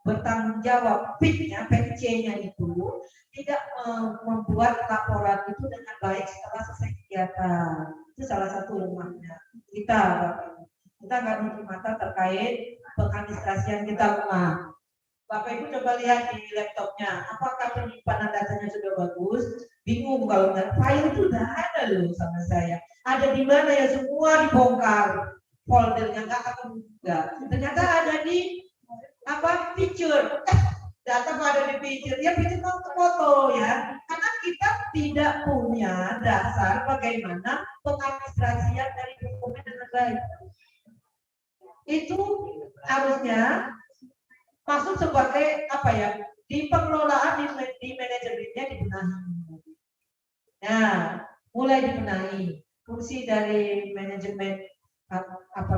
bertanggung jawab PIC-nya, PC-nya itu tidak membuat laporan itu dengan baik setelah selesai kegiatan. Itu salah satu lemahnya kita, Bapak Ibu. Kita nggak nutup mata terkait pengadministrasian kita lemah. Bapak Ibu coba lihat di laptopnya, apakah penyimpanan datanya sudah bagus? Bingung kalau nggak, file itu udah ada loh sama saya. Ada di mana ya, semua dibongkar. Foldernya nggak akan juga. Ternyata ada di picture. Data ada di picture. Ya picture foto ya. Karena kita tidak punya dasar bagaimana pengadministrasian dari dokumen dan lain-lain. Itu harusnya masuk sebagai di pengelolaan di manajemennya dibenahi. Nah, mulai dibenahi. Fungsi dari manajemen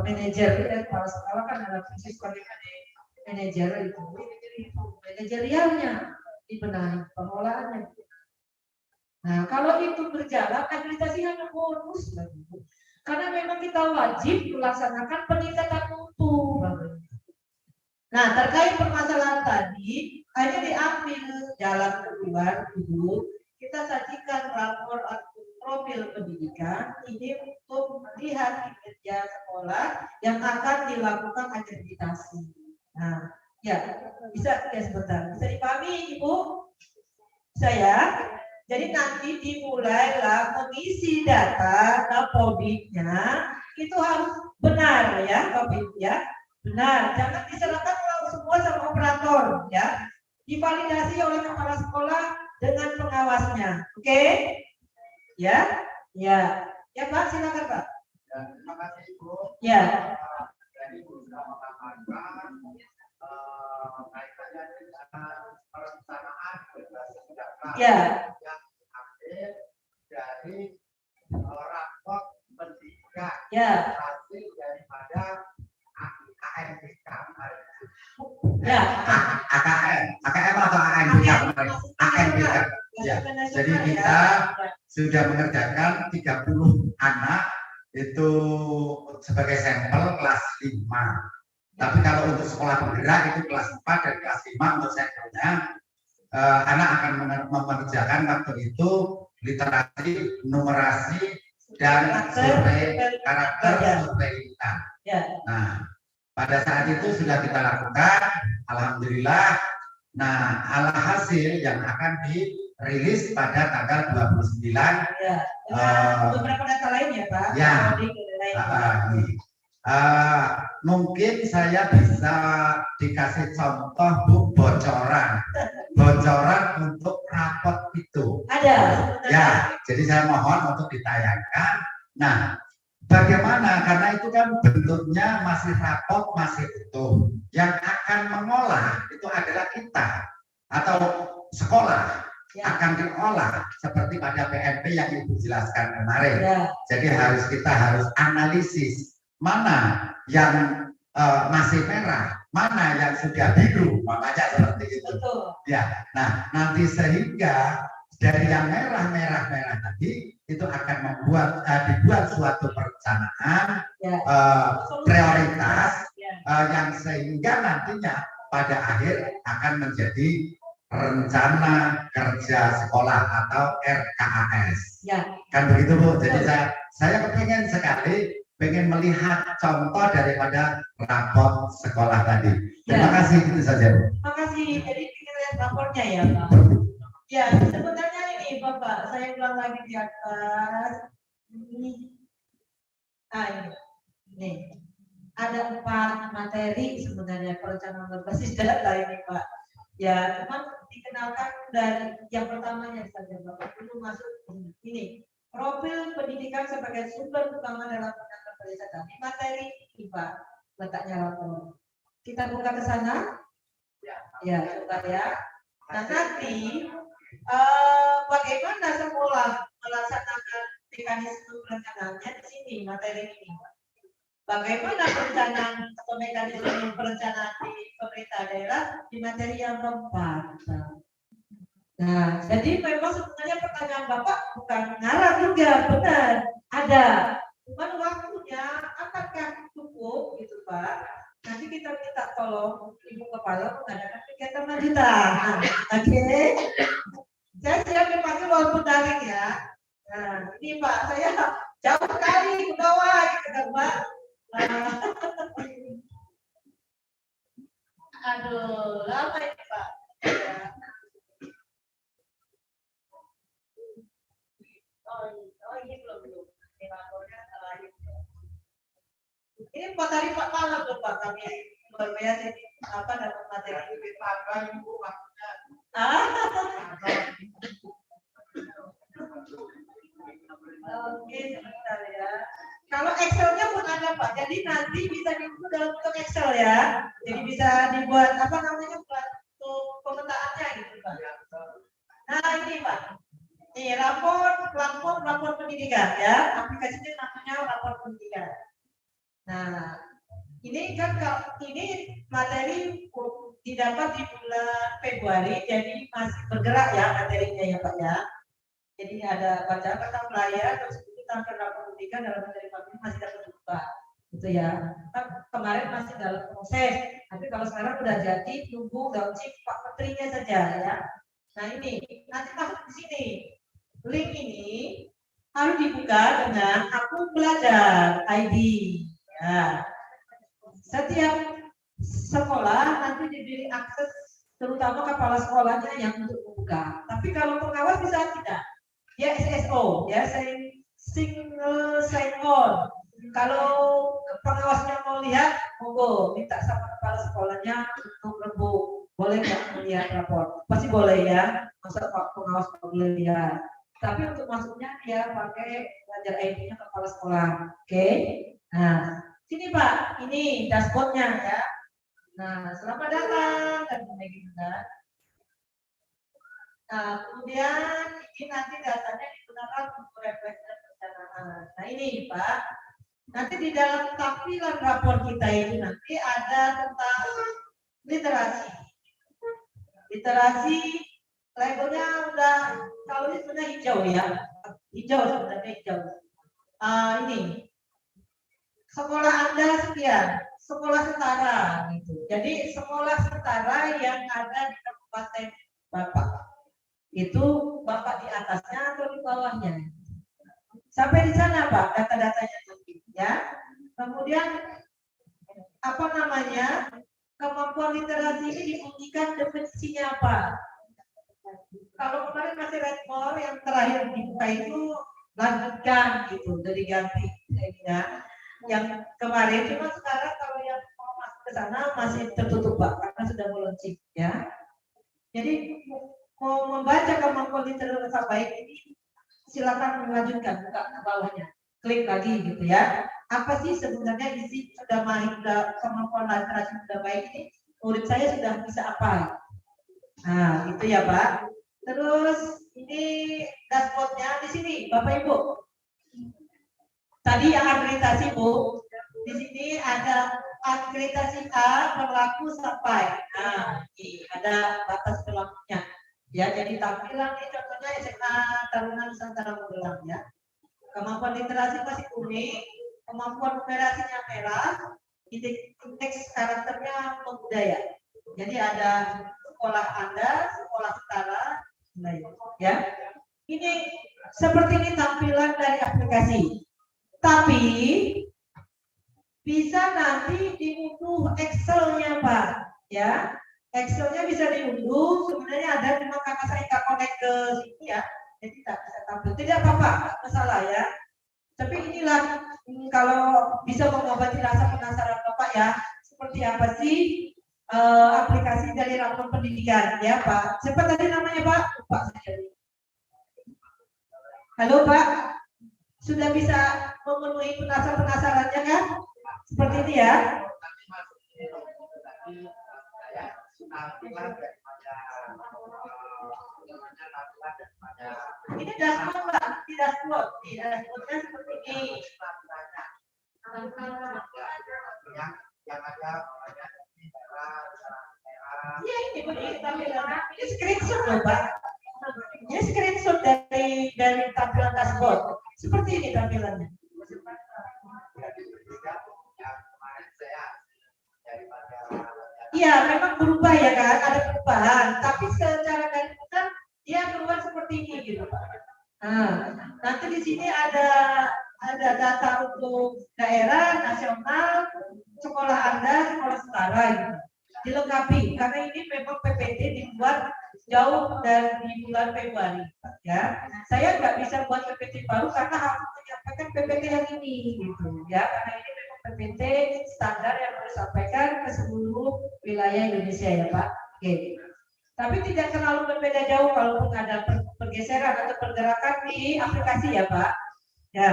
manajer kepala sekolah kan ada fungsi sebagai manajer itu manajerialnya dibenahi, pengelolaannya. Nah, kalau itu berjalan, akreditasi hanya bonus lagi. Karena memang kita wajib melaksanakan peningkatan mutu. Nah, terkait permasalahan tadi, hanya diambil jalan keluar dulu. Kita sajikan rapor profil pendidikan ini untuk melihat kinerja sekolah yang akan dilakukan akreditasi. Nah, ya bisa ya sebentar. Bisa dipahami, Ibu? Bisa ya? Jadi nanti dimulailah mengisi data Napodiknya itu harus benar ya, Bapak Ibu ya. Benar, jangan diserahkan semua sama operator ya. Divalidasi oleh kepala sekolah dengan pengawasnya. Oke? Ya? Ya. Ya, Pak, silakan, Pak. Ya, terima kasih, Ibu. Ya. Jadi Ibu sudah mengatakan kaitannya dengan perencanaan generasi muda Ya. yang diambil dari rapor pendidikan Ya. hasil daripada AKMBK. Ya. AKM atau AMBK? AMBK. Ya. Jadi kita sudah mengerjakan 30 anak itu sebagai sampel kelas 5. Tapi kalau untuk sekolah penggerak itu kelas 4 dan kelas 5 untuk sampelnya. anak akan mengerjakan waktu itu literasi, numerasi, dan survei karakter, survei kita. Ya. Nah, pada saat itu sudah kita lakukan, alhamdulillah. Nah, alhasil yang akan dirilis pada tanggal 29. Ya. Beberapa data lain ya Pak. Ya. Mungkin saya bisa dikasih contoh Bu, bocoran untuk rapot itu. Ada. Ya, jadi saya mohon untuk ditayangkan. Nah, bagaimana? Karena itu kan bentuknya masih rapot, masih utuh. Yang akan mengolah itu adalah kita atau sekolah akan diolah seperti pada PMP yang Ibu jelaskan kemarin. Ya. Jadi kita harus analisis mana yang masih merah, mana yang sudah biru, makanya seperti itu. Betul. Ya, nah nanti sehingga dari yang merah tadi itu akan dibuat suatu perencanaan prioritas yang sehingga nantinya pada akhir akan menjadi rencana kerja sekolah atau RKAS. Ya. Kan begitu Bu. Jadi saya kepengen sekali melihat contoh daripada rapor sekolah tadi. Terima kasih, itu saja Bu. Terima kasih. Jadi kita lihat rapornya ya Pak. Ya, sebenarnya ini Bapak, saya ulang lagi di atas. Ini. Ini. Ada 4 materi sebenarnya perencanaan berbasis data ini Pak. Ya, cuman dikenalkan dari yang pertamanya saja Bapak. Dulu masuk ini. Profil pendidikan sebagai sumber utama dalam penanganan pariwisata. Ini materi IPA, letaknya rapor. Kita buka ke sana. Ya, coba ya. Nah, nanti bagaimana sekolah melaksanakan mekanisme perencanaannya di sini materi ini. Bagaimana perencanaan atau mekanisme perencanaan di pemerintah daerah di materi yang keempat. Nah, jadi memang sebenarnya pertanyaan Bapak bukan ngarang juga, benar, ada. Cuman waktunya apakah cukup gitu Pak? Nanti kita minta tolong Ibu Kepala mengadakan kegiatan lanjutan. Oke. Saya siap dipanggil walaupun daring ya. Nah, ini Pak, saya jauh sekali ke bawah gitu kan Pak. Aduh, lama ini Pak. Ya. Oh ini belum. Ini rapornya terakhir. Ini 4 hari 4 malam loh Pak, kami luar biasa ini dapat materi Ibu maksudnya. Oke, sebentar ya. Kalau Excelnya pun ada Pak, jadi nanti bisa dibuat dalam bentuk Excel ya. Jadi bisa dibuat buat pemetaannya gitu Pak. Nah ini Pak. Ini rapor pendidikan ya, aplikasinya namanya rapor pendidikan. Nah, ini kan ini materi didapat di bulan Februari, jadi masih bergerak ya materinya ya Pak ya. Jadi ada bacaan tentang pelayaran terus tentang rapor pendidikan dalam materi kami masih dapat buka, gitu ya. Kan kemarin masih dalam proses, tapi kalau sekarang udah jadi tunggu gaji Pak Menterinya saja ya. Nah ini nanti masuk di sini. Link ini harus dibuka dengan akun belajar ID. Ya. Setiap sekolah nanti diberi akses, terutama kepala sekolahnya yang untuk membuka. Tapi kalau pengawas bisa tidak. Ya SSO, ya single sign on. Kalau pengawasnya mau lihat, monggo minta sama kepala sekolahnya untuk rembuk. Boleh nggak melihat rapor? Pasti boleh ya. Masa pengawas boleh lihat. Tapi untuk masuknya dia pakai belajar ID-nya kepala sekolah. Oke. Nah, sini Pak, ini dashboard-nya ya. Nah, selamat datang dan gitu kan. Nah, kemudian ini nanti datanya digunakan untuk refleksi dan perencanaan. Nah, ini Pak. Nanti di dalam tampilan rapor kita ini nanti ada tentang literasi. Literasi labelnya udah, kalau ini sebenarnya hijau ya, hijau sebenarnya hijau. Ini sekolah Anda sekian, sekolah setara gitu. Jadi sekolah setara yang ada di Kabupaten Bapak. Itu Bapak di atasnya atau di bawahnya? Sampai di sana Pak, data-datanya ya. Kemudian apa namanya? Kemampuan literasi ini dibuktikan definisinya apa? Kalau kemarin masih rekor yang terakhir dibuka itu lanjutkan gitu, jadi ganti ya. Yang kemarin cuma sekarang kalau yang mau masuk ke sana masih tertutup Pak karena sudah launching ya. Jadi mau membaca kemampuan literasi baik ini silakan melanjutkan buka ke bawahnya, klik lagi gitu ya. Apa sih sebenarnya isi sudah kemampuan literasi sudah baik ini? Murid saya sudah bisa apa? Nah, itu ya Pak. Terus ini dashboardnya di sini, Bapak Ibu. Tadi yang akreditasi Bu, di sini ada akreditasi A berlaku sampai. Nah, ini ada batas berlakunya. Ya, jadi tampilan ini contohnya SMA Taruna Nusantara Magelang ya. Kemampuan literasi masih kuning, kemampuan numerasinya merah, indeks karakternya budaya. Jadi ada sekolah Anda, sekolah setara, ya. Ini seperti ini tampilan dari aplikasi. Tapi bisa nanti diunduh Excel-nya Pak, ya. Excel-nya bisa diunduh. Sebenarnya ada, cuma karena saya nggak connect ke sini ya, jadi tidak bisa tampil. Tidak apa-apa, nggak masalah ya. Tapi inilah kalau bisa mengobati rasa penasaran Bapak ya, seperti apa sih aplikasi dari rapor pendidikan ya Pak. Siapa tadi namanya Pak? Lupa saya. Halo Pak, sudah bisa memenuhi penasarannya kan? Seperti ini ya. Ini dashboard Pak, di dashboard. Di dashboardnya seperti ini. Yang ada iya ini begini tampilannya. Ini screenshot loh Pak. Ini screenshot dari tampilan dashboard. Seperti ini tampilannya. Iya, memang berubah ya kan, ada perubahan. Tapi secara garis besar dia keluar seperti ini gitu Pak. Nah, nanti di sini ada data untuk daerah, nasional, sekolah Anda, sekolah setara gitu. Dilengkapi karena ini memang PPT dibuat jauh dari bulan Februari ya. Saya nggak bisa buat PPT baru karena harus menyampaikan PPT yang ini gitu ya, karena ini memang PPT standar yang harus disampaikan ke seluruh wilayah Indonesia ya Pak. Oke. Tapi tidak terlalu berbeda jauh kalaupun ada pergeseran atau pergerakan di aplikasi ya Pak. Ya.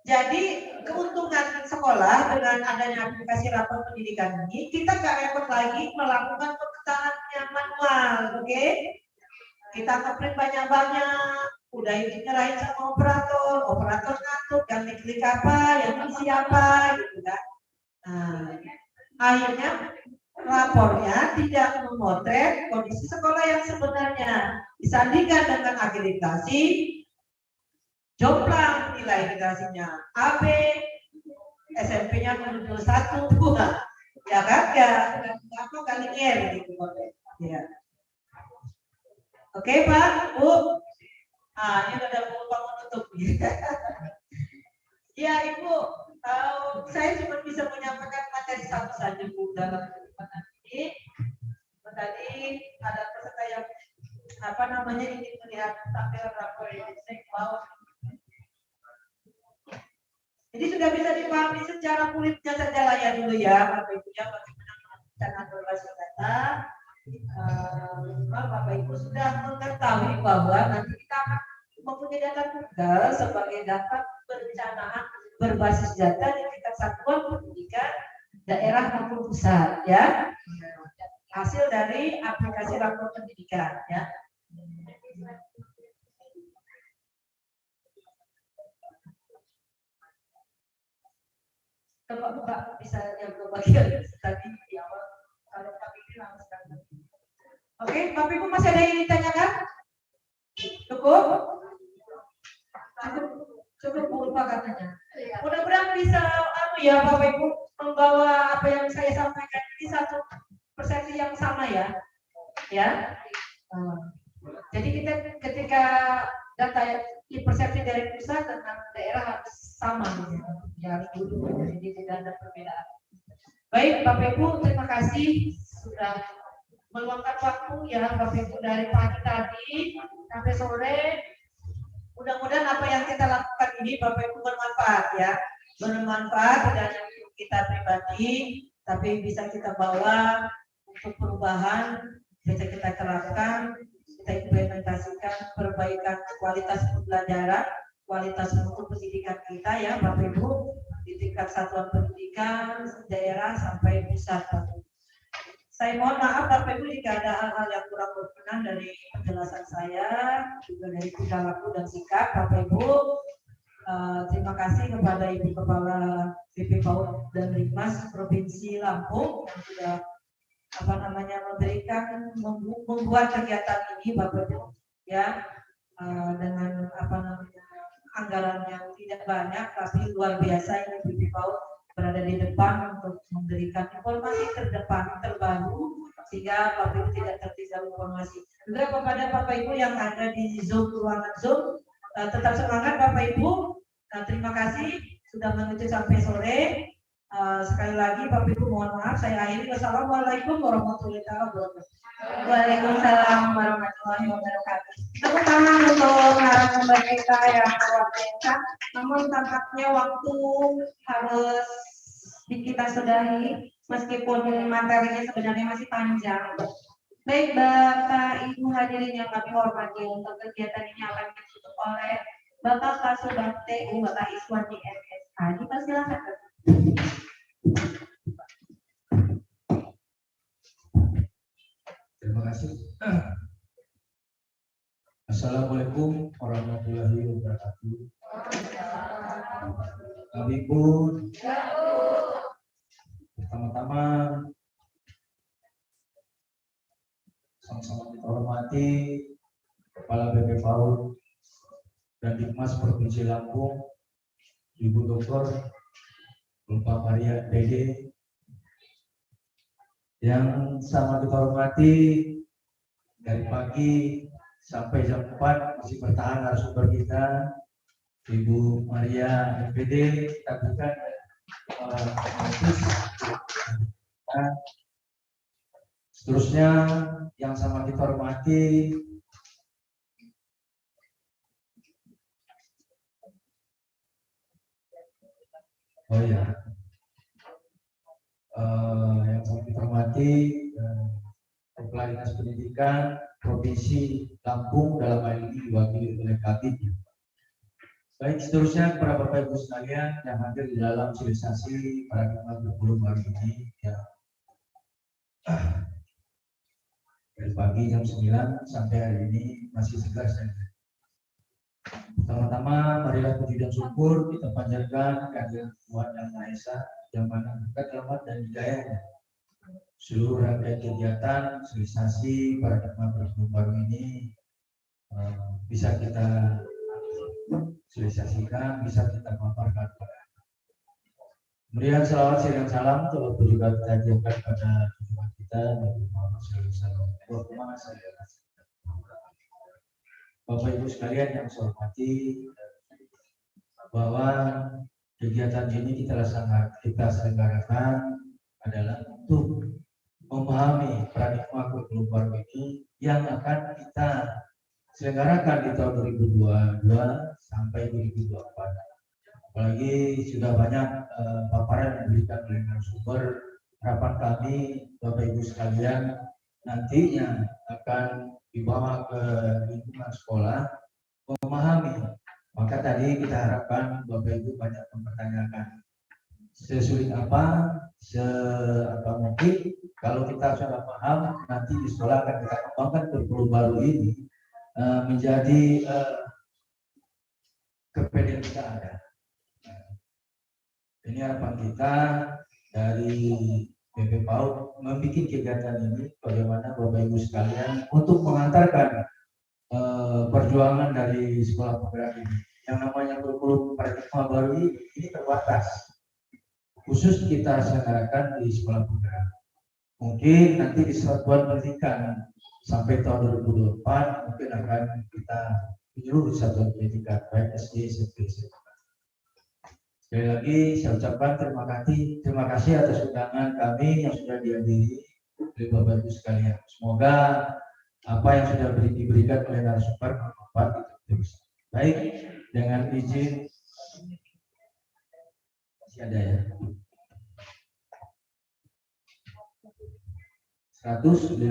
Jadi keuntungan sekolah dengan adanya aplikasi rapor pendidikan ini, kita nggak repot lagi melakukan pemetaannya manual, oke? Kita ngeprint banyak-banyak, udah ini nyerahin sama operator ngatur, yang diklik apa, yang isi apa, gitu kan? Nah, akhirnya rapornya tidak memotret kondisi sekolah yang sebenarnya, disandingkan dengan akreditasi. Jomplang nilai literasinya AB, SMP-nya menunjuk 1, 2, ya kan? Ya, apa kali gitu ya. Oke Pak, Bu. Ah, ini udah lupa menutup. Ya Ibu, saya cuma bisa menyampaikan materi satu saja Bu dalam kesempatan ini. Tadi ada peserta yang apa namanya ingin melihat tampilan rapor ini bawah. Jadi sudah bisa dipahami secara kulitnya saja lah ya dulu ya Bapak Ibu ya, bagaimana melakukan berbasis data. Bapak Ibu sudah mengetahui bahwa nanti kita akan mempunyai data tunggal sebagai data perencanaan berbasis data di tingkat satuan pendidikan daerah maupun pusat ya. Hasil dari aplikasi rapor pendidikan ya. Coba buka bisa yang ke bagian tadi di awal kalau kami ini langsung. Oke, Bapak Ibu masih ada yang ditanyakan? Cukup? Cukup lupa katanya. Mudah-mudahan bisa ya Bapak Ibu membawa apa yang saya sampaikan ini satu persepsi yang sama ya. Jadi kita ketika data persepsi dari pusat dengan daerah harus sama, ya harus duduk, jadi tidak ada perbedaan. Baik, Bapak Ibu, terima kasih sudah meluangkan waktu ya Bapak Ibu dari pagi tadi sampai sore. Mudah-mudahan apa yang kita lakukan ini Bapak Ibu bermanfaat ya, bermanfaat tidak hanya untuk kita pribadi, tapi bisa kita bawa untuk perubahan, bisa kita terapkan, kita implementasikan perbaikan kualitas pembelajaran, kualitas mutu pendidikan kita ya Bapak Ibu, di tingkat satuan pendidikan, daerah sampai pusat. Saya mohon maaf Bapak Ibu jika ada hal-hal yang kurang berkenan dari penjelasan saya, juga dari tingkah laku dan sikap Bapak Ibu. Terima kasih kepada Ibu Kepala BP PAUD dan Ringmas Provinsi Lampung yang sudah memberikan membuat kegiatan ini Bapak Ibu ya, dengan anggaran yang tidak banyak tapi luar biasa. Ini BP PAUD berada di depan untuk memberikan informasi terbaru sehingga Bapak Ibu tidak tertinggal informasi. Juga kepada Bapak Ibu yang ada di ruangan Zoom, tetap semangat Bapak Ibu. Terima kasih sudah mengikuti sampai sore. Sekali lagi Bapak Ibu mohon maaf, saya akhiri. Wassalamualaikum warahmatullahi wabarakatuh. Waalaikumsalam warahmatullahi wabarakatuh. Tepuk tangan untuk narasumber kita yang luar biasa. Namun tampaknya waktu harus kita sudahi, meskipun materinya sebenarnya masih panjang. Baik Bapak Ibu hadirin yang kami hormati, untuk kegiatan ini akan ditutup oleh Bapak Kasubag TU Bapak Iswandi MSH. Dipersilakan. Terima kasih. Assalamualaikum warahmatullahi wabarakatuh. Kami pun pertama-tama sama-sama kita hormati Kepala BP PAUD dan Dikmas Provinsi Lampung, Ibu Dr. Bapak Maria PD, yang sama kita hormati dari pagi sampai jam 4 masih bertahan narasumber kita, Ibu Maria MPD. Kita bukan seterusnya yang sama kita hormati yang sama kita hormati Kepala Dinas Pendidikan Provinsi Lampung, dalam hal ini diwakili oleh Kabid. Baik, seterusnya kepada Bapak Ibu sekalian yang hadir di dalam sosialisasi paradigma kurikulum hari ini ya, dari pagi jam 9 sampai hari ini masih segar saja. Pertama-tama marilah puji dan syukur kita panjatkan kehadiran Tuhan Yang Maha Esa yang mana berkat rahmat dan hidayahnya. Seluruh rangkaian kegiatan sosialisasi paradigma kurikulum baru ini bisa kita sosialisasikan, bisa kita paparkan. Kemudian selawat dan salam telah juga kita ajarkan pada tujuan kita Nabi Muhammad SAW. Bapak Ibu sekalian yang saya hormati, bahwa kegiatan ini kita selenggarakan adalah untuk memahami paradigma kurikulum baru ini yang akan kita selenggarakan di tahun 2022 sampai 2024. Apalagi sudah banyak paparan yang diberikan oleh narasumber. Harapan kami Bapak Ibu sekalian nantinya akan dibawa ke lingkungan sekolah memahami. Maka tadi kita harapkan Bapak Ibu banyak mempertanyakan sesulit apa, mungkin. Kalau kita sudah paham, nanti di sekolah akan kita kembangkan kurikulum baru ini menjadi kepedean kita ada. Ini harapan kita dari BP PAUD membuat kegiatan ini bagaimana Bapak Ibu sekalian untuk mengantarkan perjuangan dari sekolah penggerak ini. Yang namanya kurikulum paradigma baru ini terbatas. Khusus kita selenggarakan di sekolah penggerak. Mungkin nanti di satuan pendidikan sampai tahun 2024 mungkin akan kita menyeluruh satuan pendidikan baik SD, SMP, SMA. Sekali lagi saya ucapkan terima kasih atas undangan kami yang sudah dihadiri oleh Bapak Ibu sekalian. Semoga apa yang sudah diberikan oleh narasumber bermanfaat terus. Baik, dengan izin masih ada ya. 153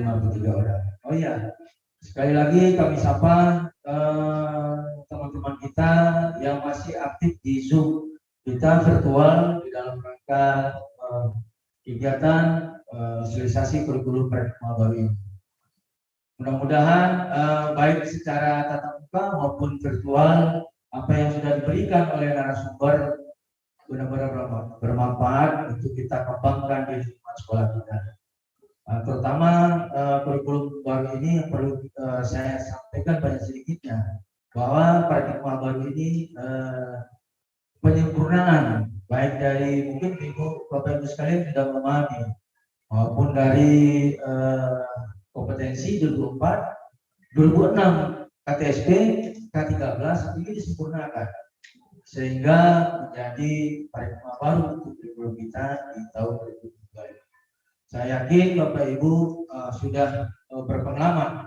orang. Oh iya, sekali lagi kami sapa teman-teman kita yang masih aktif di Zoom kita virtual di dalam rangka kegiatan sosialisasi kurikulum paradigma baru ini. Mudah-mudahan baik secara tatap muka maupun virtual apa yang sudah diberikan oleh narasumber benar-benar bermanfaat untuk kita kembangkan di lingkungan sekolah kita. Terutama kurikulum baru ini yang perlu saya sampaikan banyak sedikitnya bahwa paradigma baru ini penyempurnaan baik dari mungkin Ibu Bapak Ibu sekalian sudah memahami maupun dari kompetensi 2004, 2006 KTSP, K13 ini disempurnakan sehingga menjadi paradigma baru untuk kurikulum kita di tahun 2022. Saya yakin Bapak Ibu sudah berpengalaman,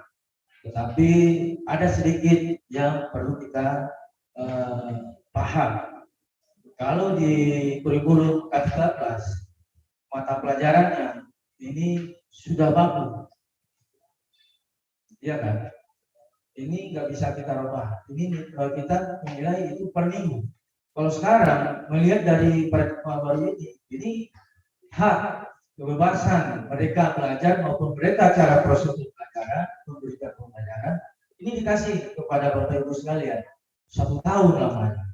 tetapi ada sedikit yang perlu kita paham. Kalau di kurikulum K13 mata pelajarannya ini sudah baku, ya kan? Ini nggak bisa kita rubah. Ini kita menilai itu per minggu. Kalau sekarang melihat dari paradigma baru ini hak kebebasan mereka belajar maupun mereka cara proses pembelajaran, memberikan pembelajaran ini dikasih kepada Bapak Ibu sekalian 1 tahun lamanya.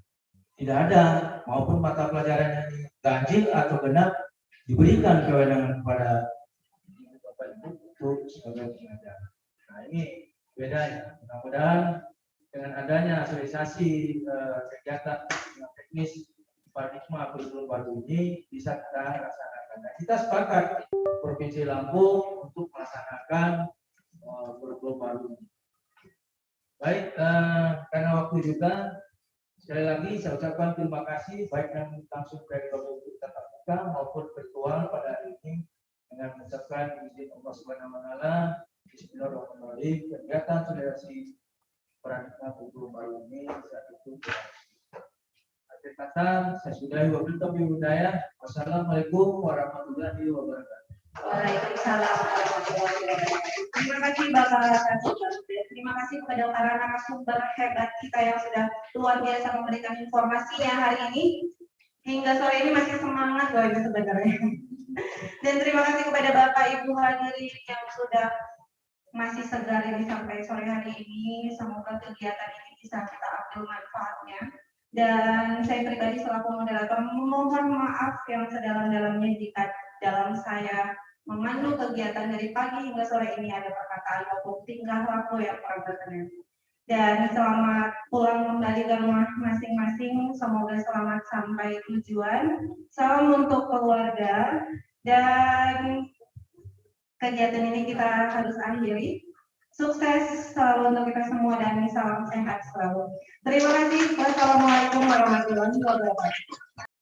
Tidak ada maupun mata pelajaran yang ganjil atau genap diberikan kewenangan kepada Bapak Ibu untuk sebagai pengajar. Nah ini bedanya. Mudah-mudahan dengan adanya sosialisasi kegiatan teknis paradigma kurikulum baru ini bisa kita laksanakan. Nah, kita sepakat Provinsi Lampung untuk melaksanakan kurikulum baru ini. Baik, karena waktu juga sekali lagi saya ucapkan terima kasih baik yang langsung dari Bapak Ibu tatap muka maupun virtual pada hari ini dengan mengucapkan izin Allah Subhanahu wa taala. Bismillahirrahmanirrahim. Kegiatan sosialisasi paradigma kurikulum baru ini saat itu akhir kata saya sudahi wabillahi taufiq wal hidayah. Wassalamualaikum warahmatullahi wabarakatuh. Waalaikumsalam warahmatullahi wabarakatuh. Terima kasih Bapak Narasumber. Terima kasih kepada para narasumber hebat kita yang sudah luar biasa memberikan informasinya hari ini. Hingga sore ini masih semangat loh ini sebenarnya. Dan terima kasih kepada Bapak Ibu hadirin yang sudah masih segar ini sampai sore hari ini. Semoga kegiatan ini bisa kita ambil manfaatnya. Dan saya pribadi selaku moderator mohon maaf yang sedalam-dalamnya jika dalam saya memandu kegiatan dari pagi hingga sore ini ada perkataan maupun tingkah laku yang kurang berkenan. Dan selamat pulang kembali ke rumah masing-masing. Semoga selamat sampai tujuan. Salam untuk keluarga. Dan kegiatan ini kita harus akhiri. Sukses selalu untuk kita semua dan salam sehat selalu. Terima kasih. Wassalamualaikum warahmatullahi wabarakatuh.